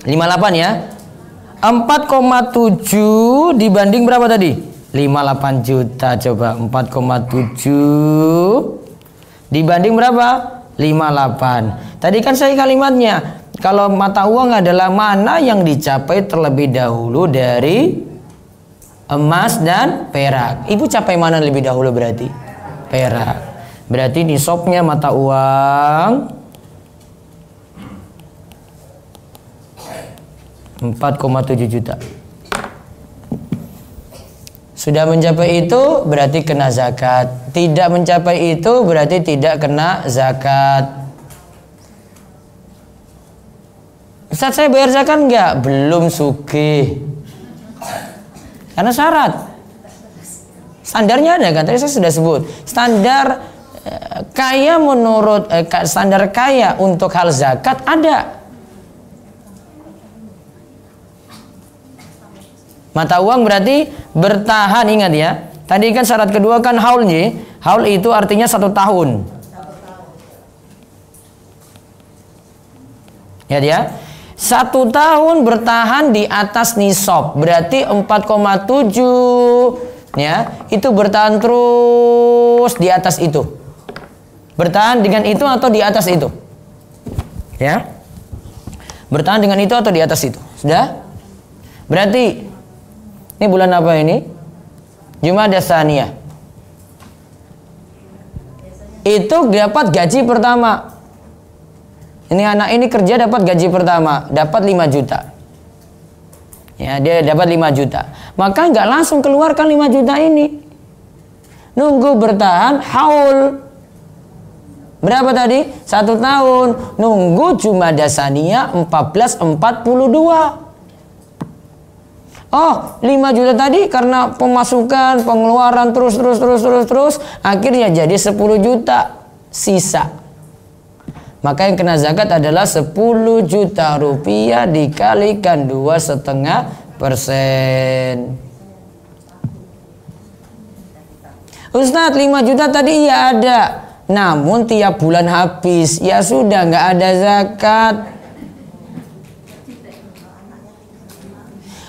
58 ya. 4,7 dibanding berapa tadi? 58 juta. Coba 4,7 dibanding berapa? 58. Tadi kan saya kalimatnya, kalau mata uang adalah mana yang dicapai terlebih dahulu dari emas dan perak. Ibu capai mana lebih dahulu berarti? Perak. Berarti nisabnya mata uang 4,7 juta. Sudah mencapai itu berarti kena zakat. Tidak mencapai itu berarti tidak kena zakat. Ustaz, saya bayar zakat enggak? Belum sugih. Karena syarat. Standarnya ada kan? Tadi saya sudah sebut. Standar kaya menurut standar kaya untuk hal zakat ada. Mata uang berarti bertahan, ingat ya. Tadi kan syarat kedua kan haul nih. Haul itu artinya 1 tahun. Ya dia. 1 tahun bertahan di atas nisab. Berarti 4,7 ya. Itu bertahan terus di atas itu. Bertahan dengan itu atau di atas itu. Ya. Bertahan dengan itu atau di atas itu. Sudah? Berarti ini bulan apa ini? Jumadah Tsaniyah. Itu dapat gaji pertama. Ini anak ini kerja dapat gaji pertama, dapat 5 juta. Ya, dia dapat 5 juta. Maka nggak langsung keluarkan 5 juta ini. Nunggu bertahan haul. Berapa tadi? 1 tahun. Nunggu Jumadah Tsaniyah 1442. Oh, 5 juta tadi karena pemasukan, pengeluaran terus akhirnya jadi 10 juta sisa. Maka yang kena zakat adalah 10 juta rupiah dikalikan 2,5%. Ustadz, 5 juta tadi ya ada, namun tiap bulan habis, ya sudah nggak ada zakat.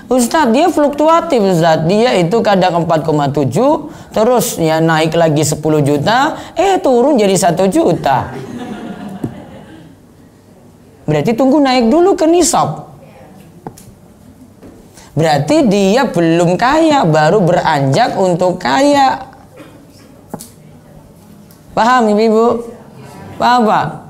Ustadz, dia fluktuatif Ustadz. Dia itu kadang 4,7, terus ya naik lagi 10 juta, turun jadi 1 juta. Berarti tunggu naik dulu ke nisab. Berarti dia belum kaya, baru beranjak untuk kaya. Paham Ibu? Paham Pak?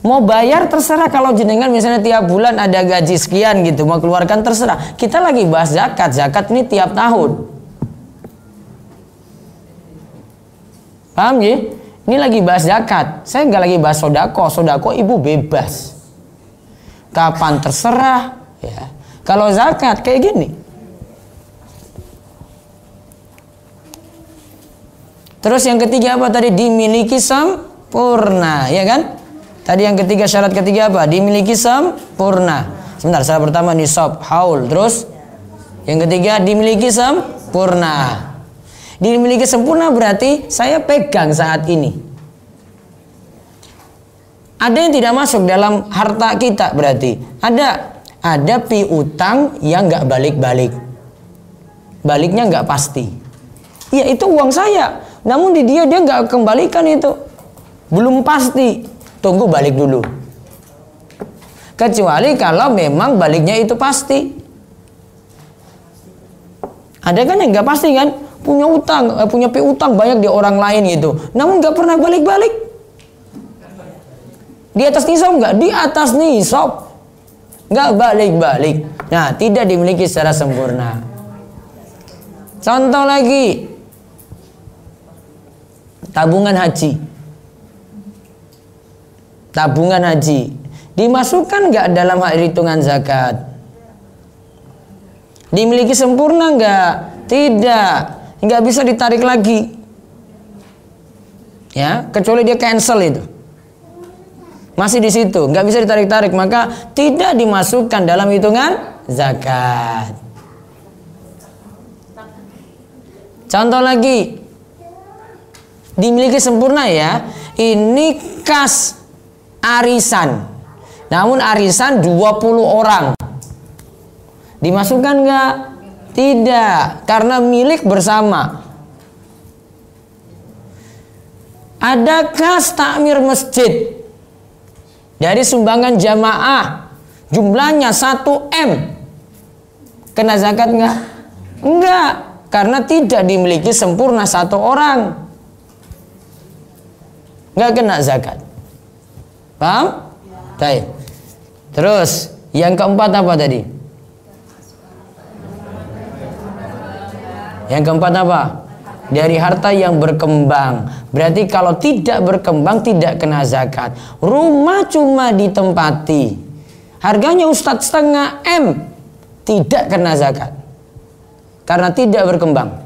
Mau bayar terserah, kalau jenengan misalnya tiap bulan ada gaji sekian gitu, mau keluarkan terserah. Kita lagi bahas zakat. Zakat ini tiap tahun. Paham ya? Ini lagi bahas zakat. Saya nggak lagi bahas sodako. Sodako ibu bebas. Kapan terserah. Ya. Kalau zakat kayak gini. Terus yang ketiga apa tadi? Dimiliki sempurna, ya kan? Tadi yang ketiga, syarat ketiga apa? Dimiliki sempurna. Sebentar, syarat pertama nisab, haul. Terus yang ketiga dimiliki sempurna. Dimiliki sempurna berarti saya pegang saat ini. Ada yang tidak masuk dalam harta kita berarti. Ada piutang yang nggak balik-balik. Baliknya nggak pasti. Iya, itu uang saya. Namun di dia nggak kembalikan itu. Belum pasti. Tunggu balik dulu. Kecuali kalau memang baliknya itu pasti. Ada kan yang nggak pasti kan? Punya utang, punya piutang banyak di orang lain gitu. Namun nggak pernah balik-balik. Di atas nisab nggak? Di atas nisab. Nggak balik-balik. Nah, tidak dimiliki secara sempurna. Contoh lagi. Tabungan haji. Tabungan haji dimasukkan nggak dalam hitungan zakat? Dimiliki sempurna nggak? Tidak, nggak bisa ditarik lagi. Ya, kecuali dia cancel itu. Masih di situ, nggak bisa ditarik-tarik, maka tidak dimasukkan dalam hitungan zakat. Contoh lagi, dimiliki sempurna ya. Ini kas arisan. Namun arisan 20 orang. Dimasukkan nggak? Tidak, karena milik bersama. Ada kas takmir masjid dari sumbangan jamaah, jumlahnya 1 M. Kena zakat nggak? Enggak, karena tidak dimiliki sempurna 1 orang. Nggak kena zakat. Paham? Baik. Terus yang keempat apa tadi? Yang keempat apa? Dari harta yang berkembang. Berarti kalau tidak berkembang tidak kena zakat. Rumah cuma ditempati, harganya Ustadz 1,5 M, tidak kena zakat karena tidak berkembang.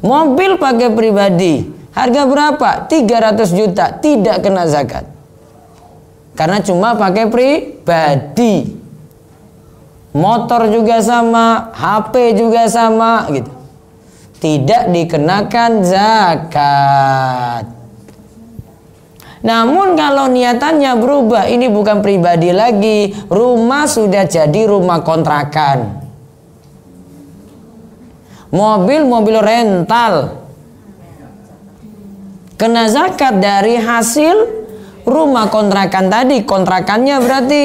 Mobil pakai pribadi, harga berapa? 300 juta, tidak kena zakat karena cuma pakai pribadi. Motor juga sama, HP juga sama gitu. Tidak dikenakan zakat. Namun kalau niatannya berubah, ini bukan pribadi lagi, rumah sudah jadi rumah kontrakan. Mobil rental, kena zakat dari hasil rumah kontrakan tadi, kontrakannya berarti,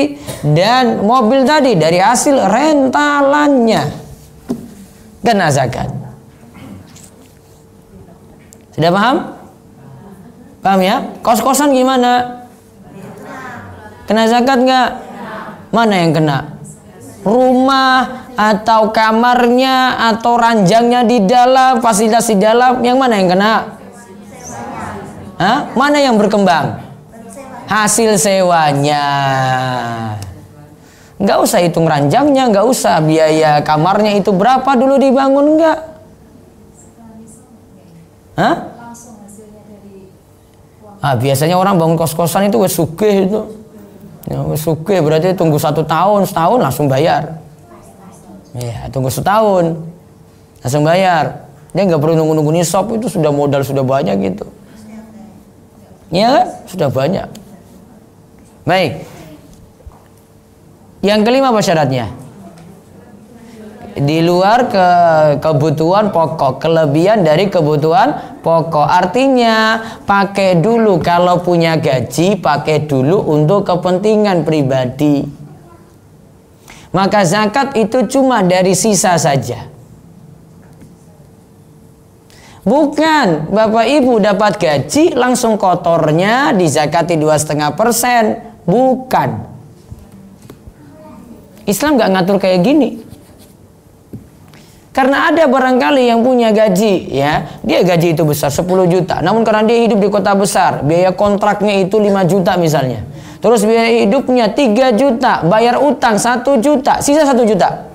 dan mobil tadi dari hasil rentalannya, kena zakat. Sudah paham? Paham ya? Kos-kosan gimana? Kena zakat nggak? Mana yang kena? Rumah atau kamarnya atau ranjangnya di dalam, fasilitas di dalam, yang mana yang kena? Hah? Mana yang berkembang? Hasil sewanya. Nggak usah hitung ranjangnya, nggak usah biaya kamarnya itu berapa dulu dibangun, nggak? Hah? Biasanya orang bangun kos-kosan itu wes sugih itu. Ya, wes sugih berarti tunggu 1 tahun, setahun langsung bayar. Ya, tunggu setahun langsung bayar. Dia nggak perlu nunggu-nunggu nisab, itu sudah modal sudah banyak gitu. Iya kan? Sudah banyak. Baik. Yang kelima apa syaratnya? Di luar kebutuhan pokok, kelebihan dari kebutuhan pokok. Artinya pakai dulu, kalau punya gaji pakai dulu untuk kepentingan pribadi. Maka zakat itu cuma dari sisa saja. Bukan Bapak Ibu dapat gaji langsung kotornya dizakati 2,5%. Bukan. Islam gak ngatur kayak gini. Karena ada barangkali yang punya gaji, ya, dia gaji itu besar 10 juta. Namun karena dia hidup di kota besar, biaya kontraknya itu 5 juta misalnya. Terus biaya hidupnya 3 juta, bayar utang 1 juta, sisa 1 juta.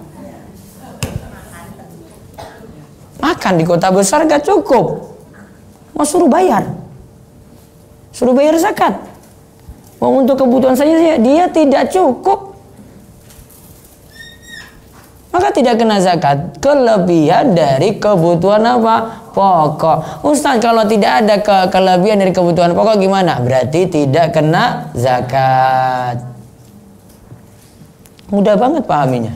Makan di kota besar gak cukup. Mau suruh bayar. Suruh bayar zakat. Mau untuk kebutuhan saja dia tidak cukup. Maka tidak kena zakat. Kelebihan dari kebutuhan apa? Pokok. Ustaz, kalau tidak ada kelebihan dari kebutuhan pokok gimana? Berarti tidak kena zakat. Mudah banget pahaminya.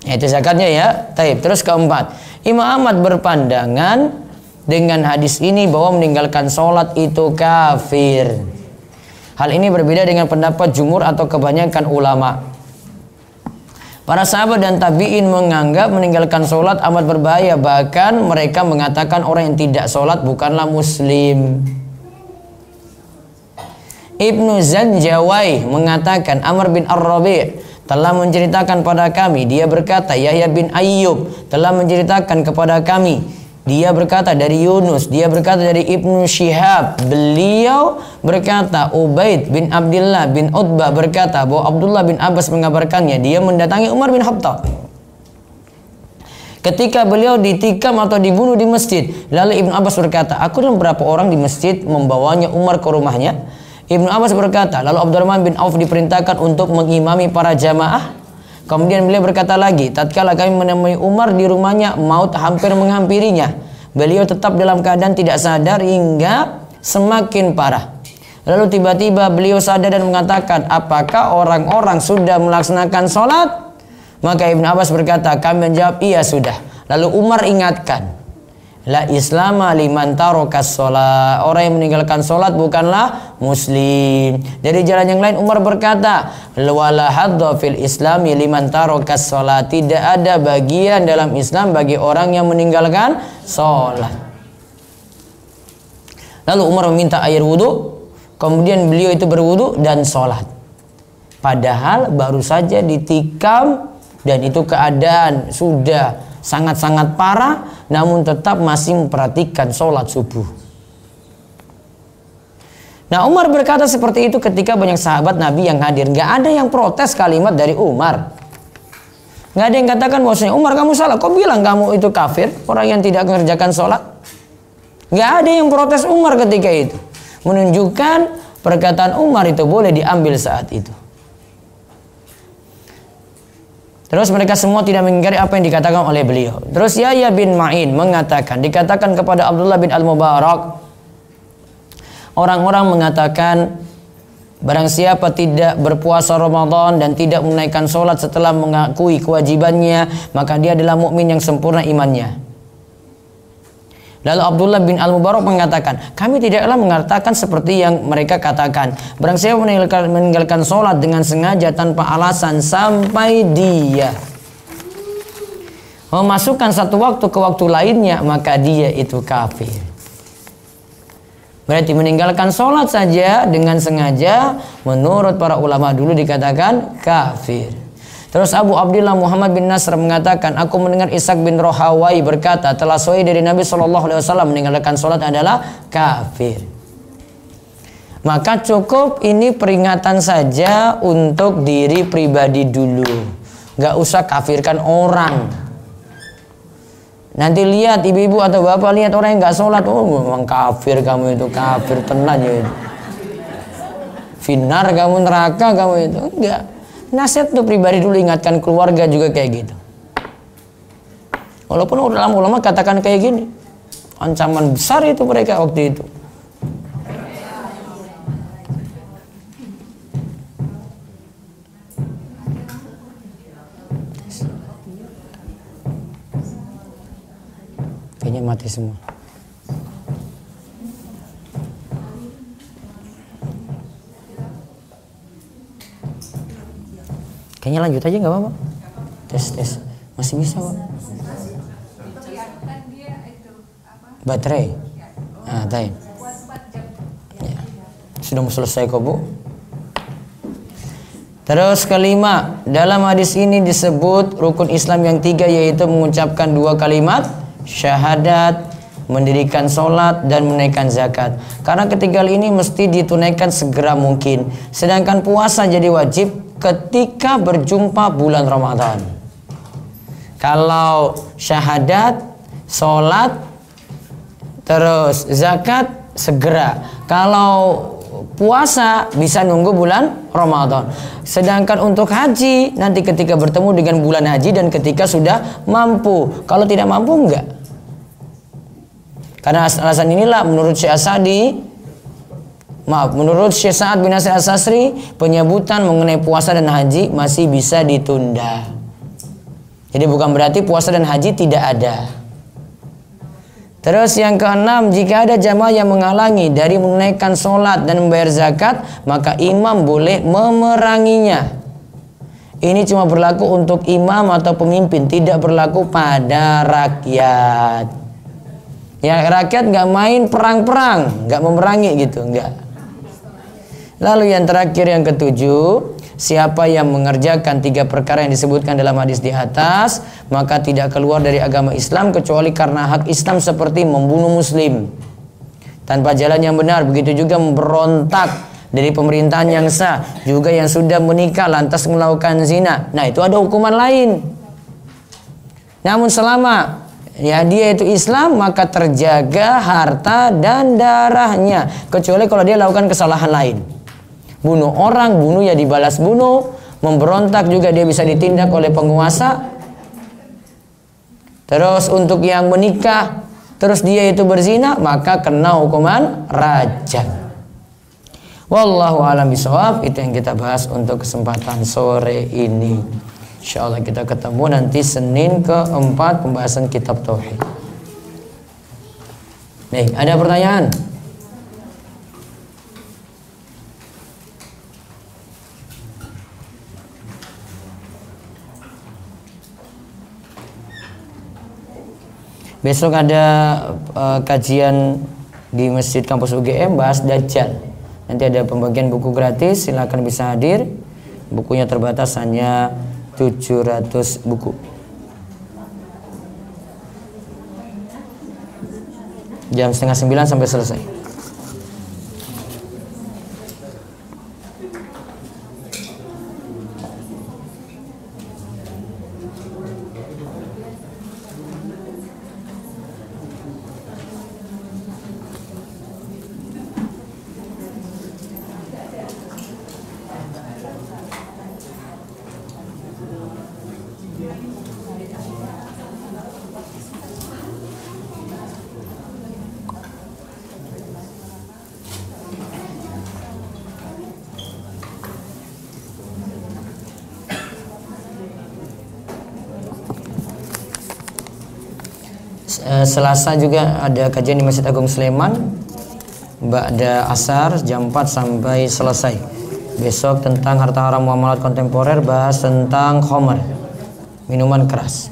Itu zakatnya ya. Taib. Terus keempat, Imam Ahmad berpandangan dengan hadis ini bahwa meninggalkan sholat itu kafir. Hal ini berbeda dengan pendapat jumhur atau kebanyakan ulama. Para sahabat dan tabi'in menganggap meninggalkan sholat amat berbahaya. Bahkan mereka mengatakan orang yang tidak sholat bukanlah muslim. Ibnu Zanjawai mengatakan Amr bin Ar-Rabi' telah menceritakan pada kami. Dia berkata Yahya bin Ayyub telah menceritakan kepada kami. Dia berkata dari Yunus, dia berkata dari Ibnu Syihab. Beliau berkata Ubaid bin Abdullah bin Utbah berkata bahwa Abdullah bin Abbas mengabarkannya dia mendatangi Umar bin Khattab. ketika beliau ditikam atau dibunuh di masjid. Lalu Ibnu Abbas berkata, aku dan beberapa orang di masjid membawanya Umar ke rumahnya. Ibnu Abbas berkata, lalu Abdurrahman bin Auf diperintahkan untuk mengimami para jamaah. Kemudian beliau berkata lagi, tatkala kami menemui Umar di rumahnya, maut hampir menghampirinya. Beliau tetap dalam keadaan tidak sadar hingga semakin parah. Lalu tiba-tiba beliau sadar dan mengatakan, apakah orang-orang sudah melaksanakan sholat? Maka Ibnu Abbas berkata, kami menjawab, iya sudah. Lalu Umar ingatkan, la islama liman tarokas sholat. Orang yang meninggalkan sholat bukanlah muslim. Dari jalan yang lain Umar berkata, wala hadda fil islami liman tarokas sholat. Tidak ada bagian dalam Islam bagi orang yang meninggalkan sholat. Lalu Umar meminta air wudhu. Kemudian beliau itu berwudhu dan sholat. Padahal baru saja ditikam dan itu keadaan sudah sangat-sangat parah, namun tetap masih memperhatikan sholat subuh. Nah, Umar berkata seperti itu ketika banyak sahabat Nabi yang hadir. Gak ada yang protes kalimat dari Umar. Gak ada yang katakan bahwasanya, Umar kamu salah, kok bilang kamu itu kafir, orang yang tidak mengerjakan sholat. Gak ada yang protes Umar ketika itu. Menunjukkan perkataan Umar itu boleh diambil saat itu. Terus mereka semua tidak mengingkari apa yang dikatakan oleh beliau. Terus Yahya bin Ma'in mengatakan, dikatakan kepada Abdullah bin Al-Mubarak, orang-orang mengatakan, barang siapa tidak berpuasa Ramadan dan tidak menaikkan sholat setelah mengakui kewajibannya, maka dia adalah mukmin yang sempurna imannya. Lalu Abdullah bin Al-Mubarak mengatakan, kami tidaklah mengatakan seperti yang mereka katakan. Barang siapa meninggalkan sholat dengan sengaja tanpa alasan sampai dia memasukkan satu waktu ke waktu lainnya, maka dia itu kafir. Berarti meninggalkan sholat saja dengan sengaja menurut para ulama dulu dikatakan kafir. Terus Abu Abdullah Muhammad bin Nasr mengatakan, aku mendengar Ishaq bin Rohawai berkata, telah sahih dari Nabi SAW meninggalkan sholat adalah kafir. Maka cukup ini peringatan saja untuk diri pribadi dulu. Gak usah kafirkan orang. Nanti lihat ibu-ibu atau bapak lihat orang yang gak sholat, oh memang kafir kamu itu, kafir tenan ya itu. Finar kamu, neraka kamu itu. Enggak. Nasihat untuk pribadi dulu, ingatkan keluarga juga kayak gitu. Walaupun ulama katakan kayak gini, ancaman besar itu mereka waktu itu. Kayaknya mati semua. Kayaknya lanjut aja nggak apa-apa. Tes masih bisa Pak. Baterai. Ah, tadi. Ya. Sudah mau selesai kok Bu. Terus kelima, dalam hadis ini disebut rukun Islam yang 3, yaitu mengucapkan 2 kalimat syahadat, mendirikan sholat, dan menunaikan zakat. Karena ketiga ini mesti ditunaikan segera mungkin. Sedangkan puasa jadi wajib ketika berjumpa bulan Ramadan. Kalau syahadat, sholat, terus zakat segera. Kalau puasa bisa nunggu bulan Ramadan. Sedangkan untuk haji nanti ketika bertemu dengan bulan haji dan ketika sudah mampu. Kalau tidak mampu enggak. Karena alasan inilah menurut Syekh menurut Syekh Sa'ad bin Nasir As-Sasri, penyebutan mengenai puasa dan haji masih bisa ditunda. Jadi bukan berarti puasa dan haji tidak ada. Terus yang keenam, jika ada jamaah yang menghalangi dari menunaikan sholat dan membayar zakat, maka imam boleh memeranginya. Ini cuma berlaku untuk imam atau pemimpin, tidak berlaku pada rakyat. Ya, rakyat nggak main perang-perang, nggak memerangi gitu, nggak. Lalu yang terakhir, yang ketujuh, siapa yang mengerjakan 3 perkara yang disebutkan dalam hadis di atas, maka tidak keluar dari agama Islam kecuali karena hak Islam seperti membunuh muslim tanpa jalan yang benar, begitu juga memberontak dari pemerintahan yang sah, juga yang sudah menikah lantas melakukan zina. Nah, itu ada hukuman lain. Namun selama ya dia itu Islam, maka terjaga harta dan darahnya, kecuali kalau dia lakukan kesalahan lain. Bunuh orang, bunuh ya dibalas bunuh, memberontak juga dia bisa ditindak oleh penguasa. Terus untuk yang menikah terus dia itu berzina, maka kena hukuman rajam. Wallahu a'lam bishawab. Itu yang kita bahas untuk kesempatan sore ini. Insyaallah kita ketemu nanti Senin keempat pembahasan kitab tauhid. Baik, ada pertanyaan? Besok ada kajian di Masjid Kampus UGM bahas Dajjal. Nanti ada pembagian buku gratis, silakan bisa hadir. Bukunya terbatas hanya 700 buku. Jam 8:30 sampai selesai. Selasa juga ada kajian di Masjid Agung Sleman ba'da asar jam 4 sampai selesai. Besok tentang harta haram muamalat kontemporer, bahas tentang khamar, minuman keras.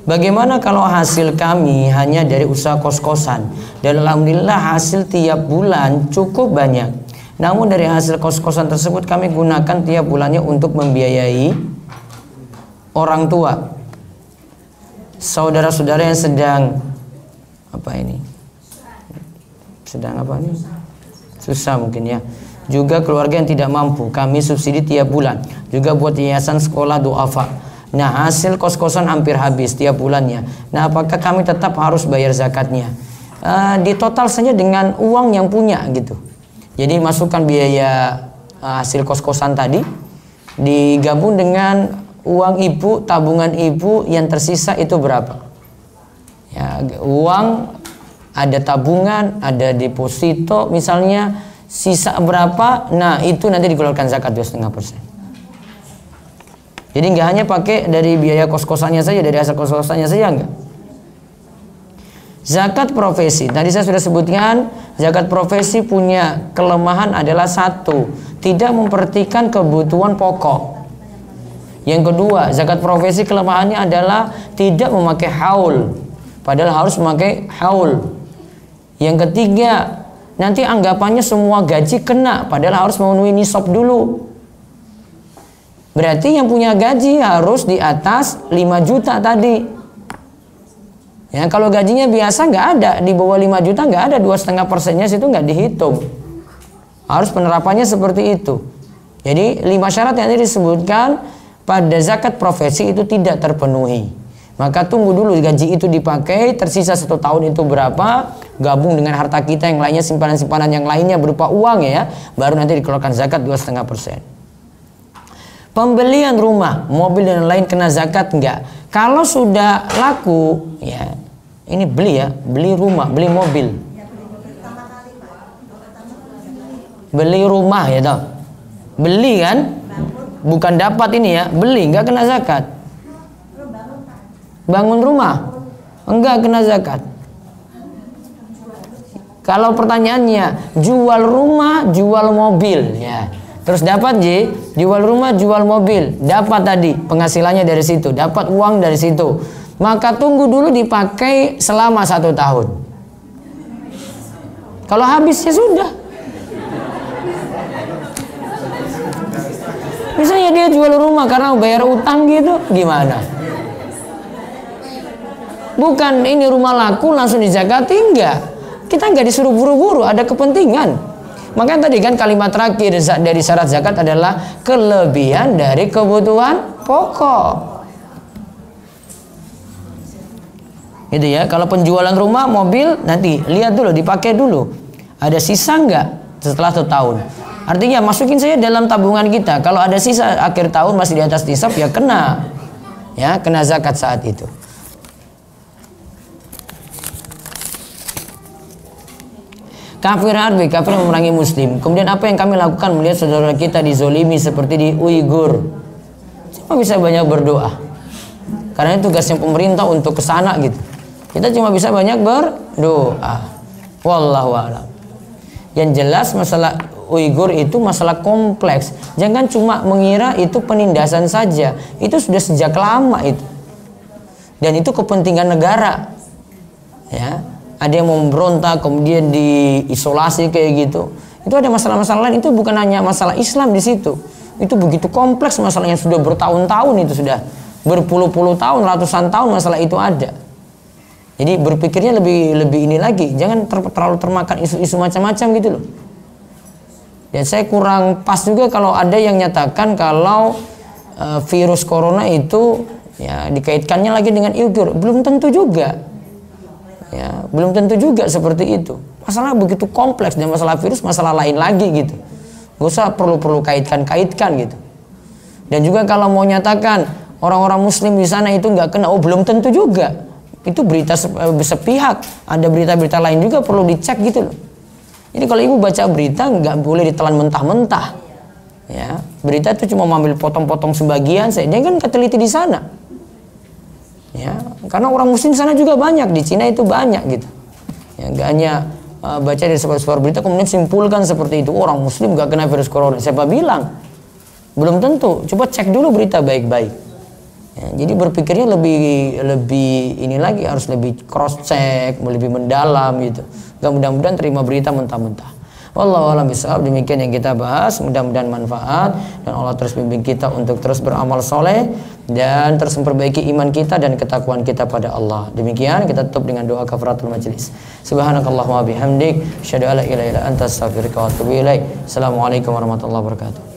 Bagaimana kalau hasil kami hanya dari usaha kos-kosan dan alhamdulillah hasil tiap bulan cukup banyak, namun dari hasil kos-kosan tersebut kami gunakan tiap bulannya untuk membiayai orang tua, saudara-saudara yang sedang susah mungkin ya, juga keluarga yang tidak mampu, kami subsidi tiap bulan, juga buat yayasan sekolah duafa. Nah hasil kos-kosan hampir habis tiap bulannya. Nah apakah kami tetap harus bayar zakatnya? Di total saja dengan uang yang punya gitu. Jadi masukkan biaya hasil kos-kosan tadi digabung dengan uang ibu, tabungan ibu yang tersisa itu berapa? Ya, uang ada tabungan, ada deposito misalnya, sisa berapa? Nah, itu nanti dikeluarkan zakat 2,5%. Jadi nggak hanya pakai dari biaya kos-kosannya saja, dari hasil kos-kosannya saja enggak. Zakat profesi. Tadi saya sudah sebutkan, zakat profesi punya kelemahan adalah satu, tidak memperhatikan kebutuhan pokok. Yang kedua, zakat profesi kelemahannya adalah tidak memakai haul, padahal harus memakai haul. Yang ketiga, nanti anggapannya semua gaji kena, padahal harus memenuhi nisab dulu. Berarti yang punya gaji harus di atas 5 juta tadi. Ya, kalau gajinya biasa nggak ada, di bawah 5 juta nggak ada, 2,5%-nya situ nggak dihitung. Harus penerapannya seperti itu. Jadi 5 syarat yang tadi disebutkan pada zakat profesi itu tidak terpenuhi, maka tunggu dulu gaji itu dipakai, tersisa 1 tahun itu berapa, gabung dengan harta kita yang lainnya, simpanan-simpanan yang lainnya berupa uang ya, baru nanti dikeluarkan zakat 2,5%. Pembelian rumah, mobil dan lain kena zakat enggak? Kalau sudah laku ya, ini beli rumah, beli mobil, beli rumah ya toh, beli kan? Bukan dapat ini ya, beli nggak kena zakat. Bangun rumah enggak kena zakat. Kalau pertanyaannya jual rumah, jual mobil ya, terus dapat jual rumah, jual mobil, dapat tadi penghasilannya dari situ, dapat uang dari situ, maka tunggu dulu dipakai selama 1 tahun. Kalau habis ya sudah. Misalnya dia jual rumah karena bayar utang gitu, gimana? Bukan ini rumah laku langsung dizakati, enggak. Kita enggak disuruh buru-buru, ada kepentingan. Makanya tadi kan kalimat terakhir dari syarat zakat adalah kelebihan dari kebutuhan pokok. Gitu ya. Kalau penjualan rumah, mobil, nanti lihat dulu, dipakai dulu. Ada sisa nggak setelah 1 tahun? Artinya masukin saja dalam tabungan kita. Kalau ada sisa akhir tahun masih di atas nisab, ya kena. Ya, kena zakat saat itu. Kafir harbi, kafir memerangi muslim. Kemudian apa yang kami lakukan melihat saudara kita dizolimi seperti di Uighur? Cuma bisa banyak berdoa. Karena itu tugasnya pemerintah untuk kesana gitu. Kita cuma bisa banyak berdoa. Wallahu a'lam. Yang jelas masalah Uighur itu masalah kompleks. Jangan cuma mengira itu penindasan saja. Itu sudah sejak lama itu. Dan itu kepentingan negara. Ya, ada yang mau memberontak kemudian diisolasi kayak gitu. Itu ada masalah-masalah lain. Itu bukan hanya masalah Islam di situ. Itu begitu kompleks masalahnya, sudah bertahun-tahun, itu sudah berpuluh-puluh tahun, ratusan tahun masalah itu ada. Jadi berpikirnya lebih ini lagi, jangan terlalu termakan isu-isu macam-macam gitu loh. Dan saya kurang pas juga kalau ada yang nyatakan kalau virus corona itu ya dikaitkannya lagi dengan Uighur. Belum tentu juga. Ya, belum tentu juga seperti itu. Masalah begitu kompleks, dan masalah virus masalah lain lagi gitu. Gak usah perlu kaitkan gitu. Dan juga kalau mau nyatakan orang-orang muslim di sana itu nggak kena, belum tentu juga. Itu berita sepihak. Ada berita-berita lain juga perlu dicek gitu loh. Jadi kalau ibu baca berita nggak boleh ditelan mentah-mentah. Ya, berita itu cuma mengambil potong-potong sebagian. Dia kan keteliti di sana. Ya, karena orang muslim di sana juga banyak, di Cina itu banyak gitu. Ya, nggak hanya baca dari sebuah berita kemudian simpulkan seperti itu, orang muslim nggak kena virus corona. Siapa bilang? Belum tentu. Coba cek dulu berita baik-baik. Ya, jadi berpikirnya lebih ini lagi, harus lebih cross check, lebih mendalam gitu. Gak mudah-mudahan terima berita mentah-mentah. Wallahu a'lam bishawab. Demikian yang kita bahas, mudah-mudahan manfaat dan Allah terus bimbing kita untuk terus beramal soleh dan terus memperbaiki iman kita dan ketakwaan kita pada Allah. Demikian kita tutup dengan doa kafaratul majlis. Subhanakallahumma bihamdik, asyhadu an la ilaha illa anta, astaghfiruka wa atubu ilaik. Assalamualaikum warahmatullahi wabarakatuh.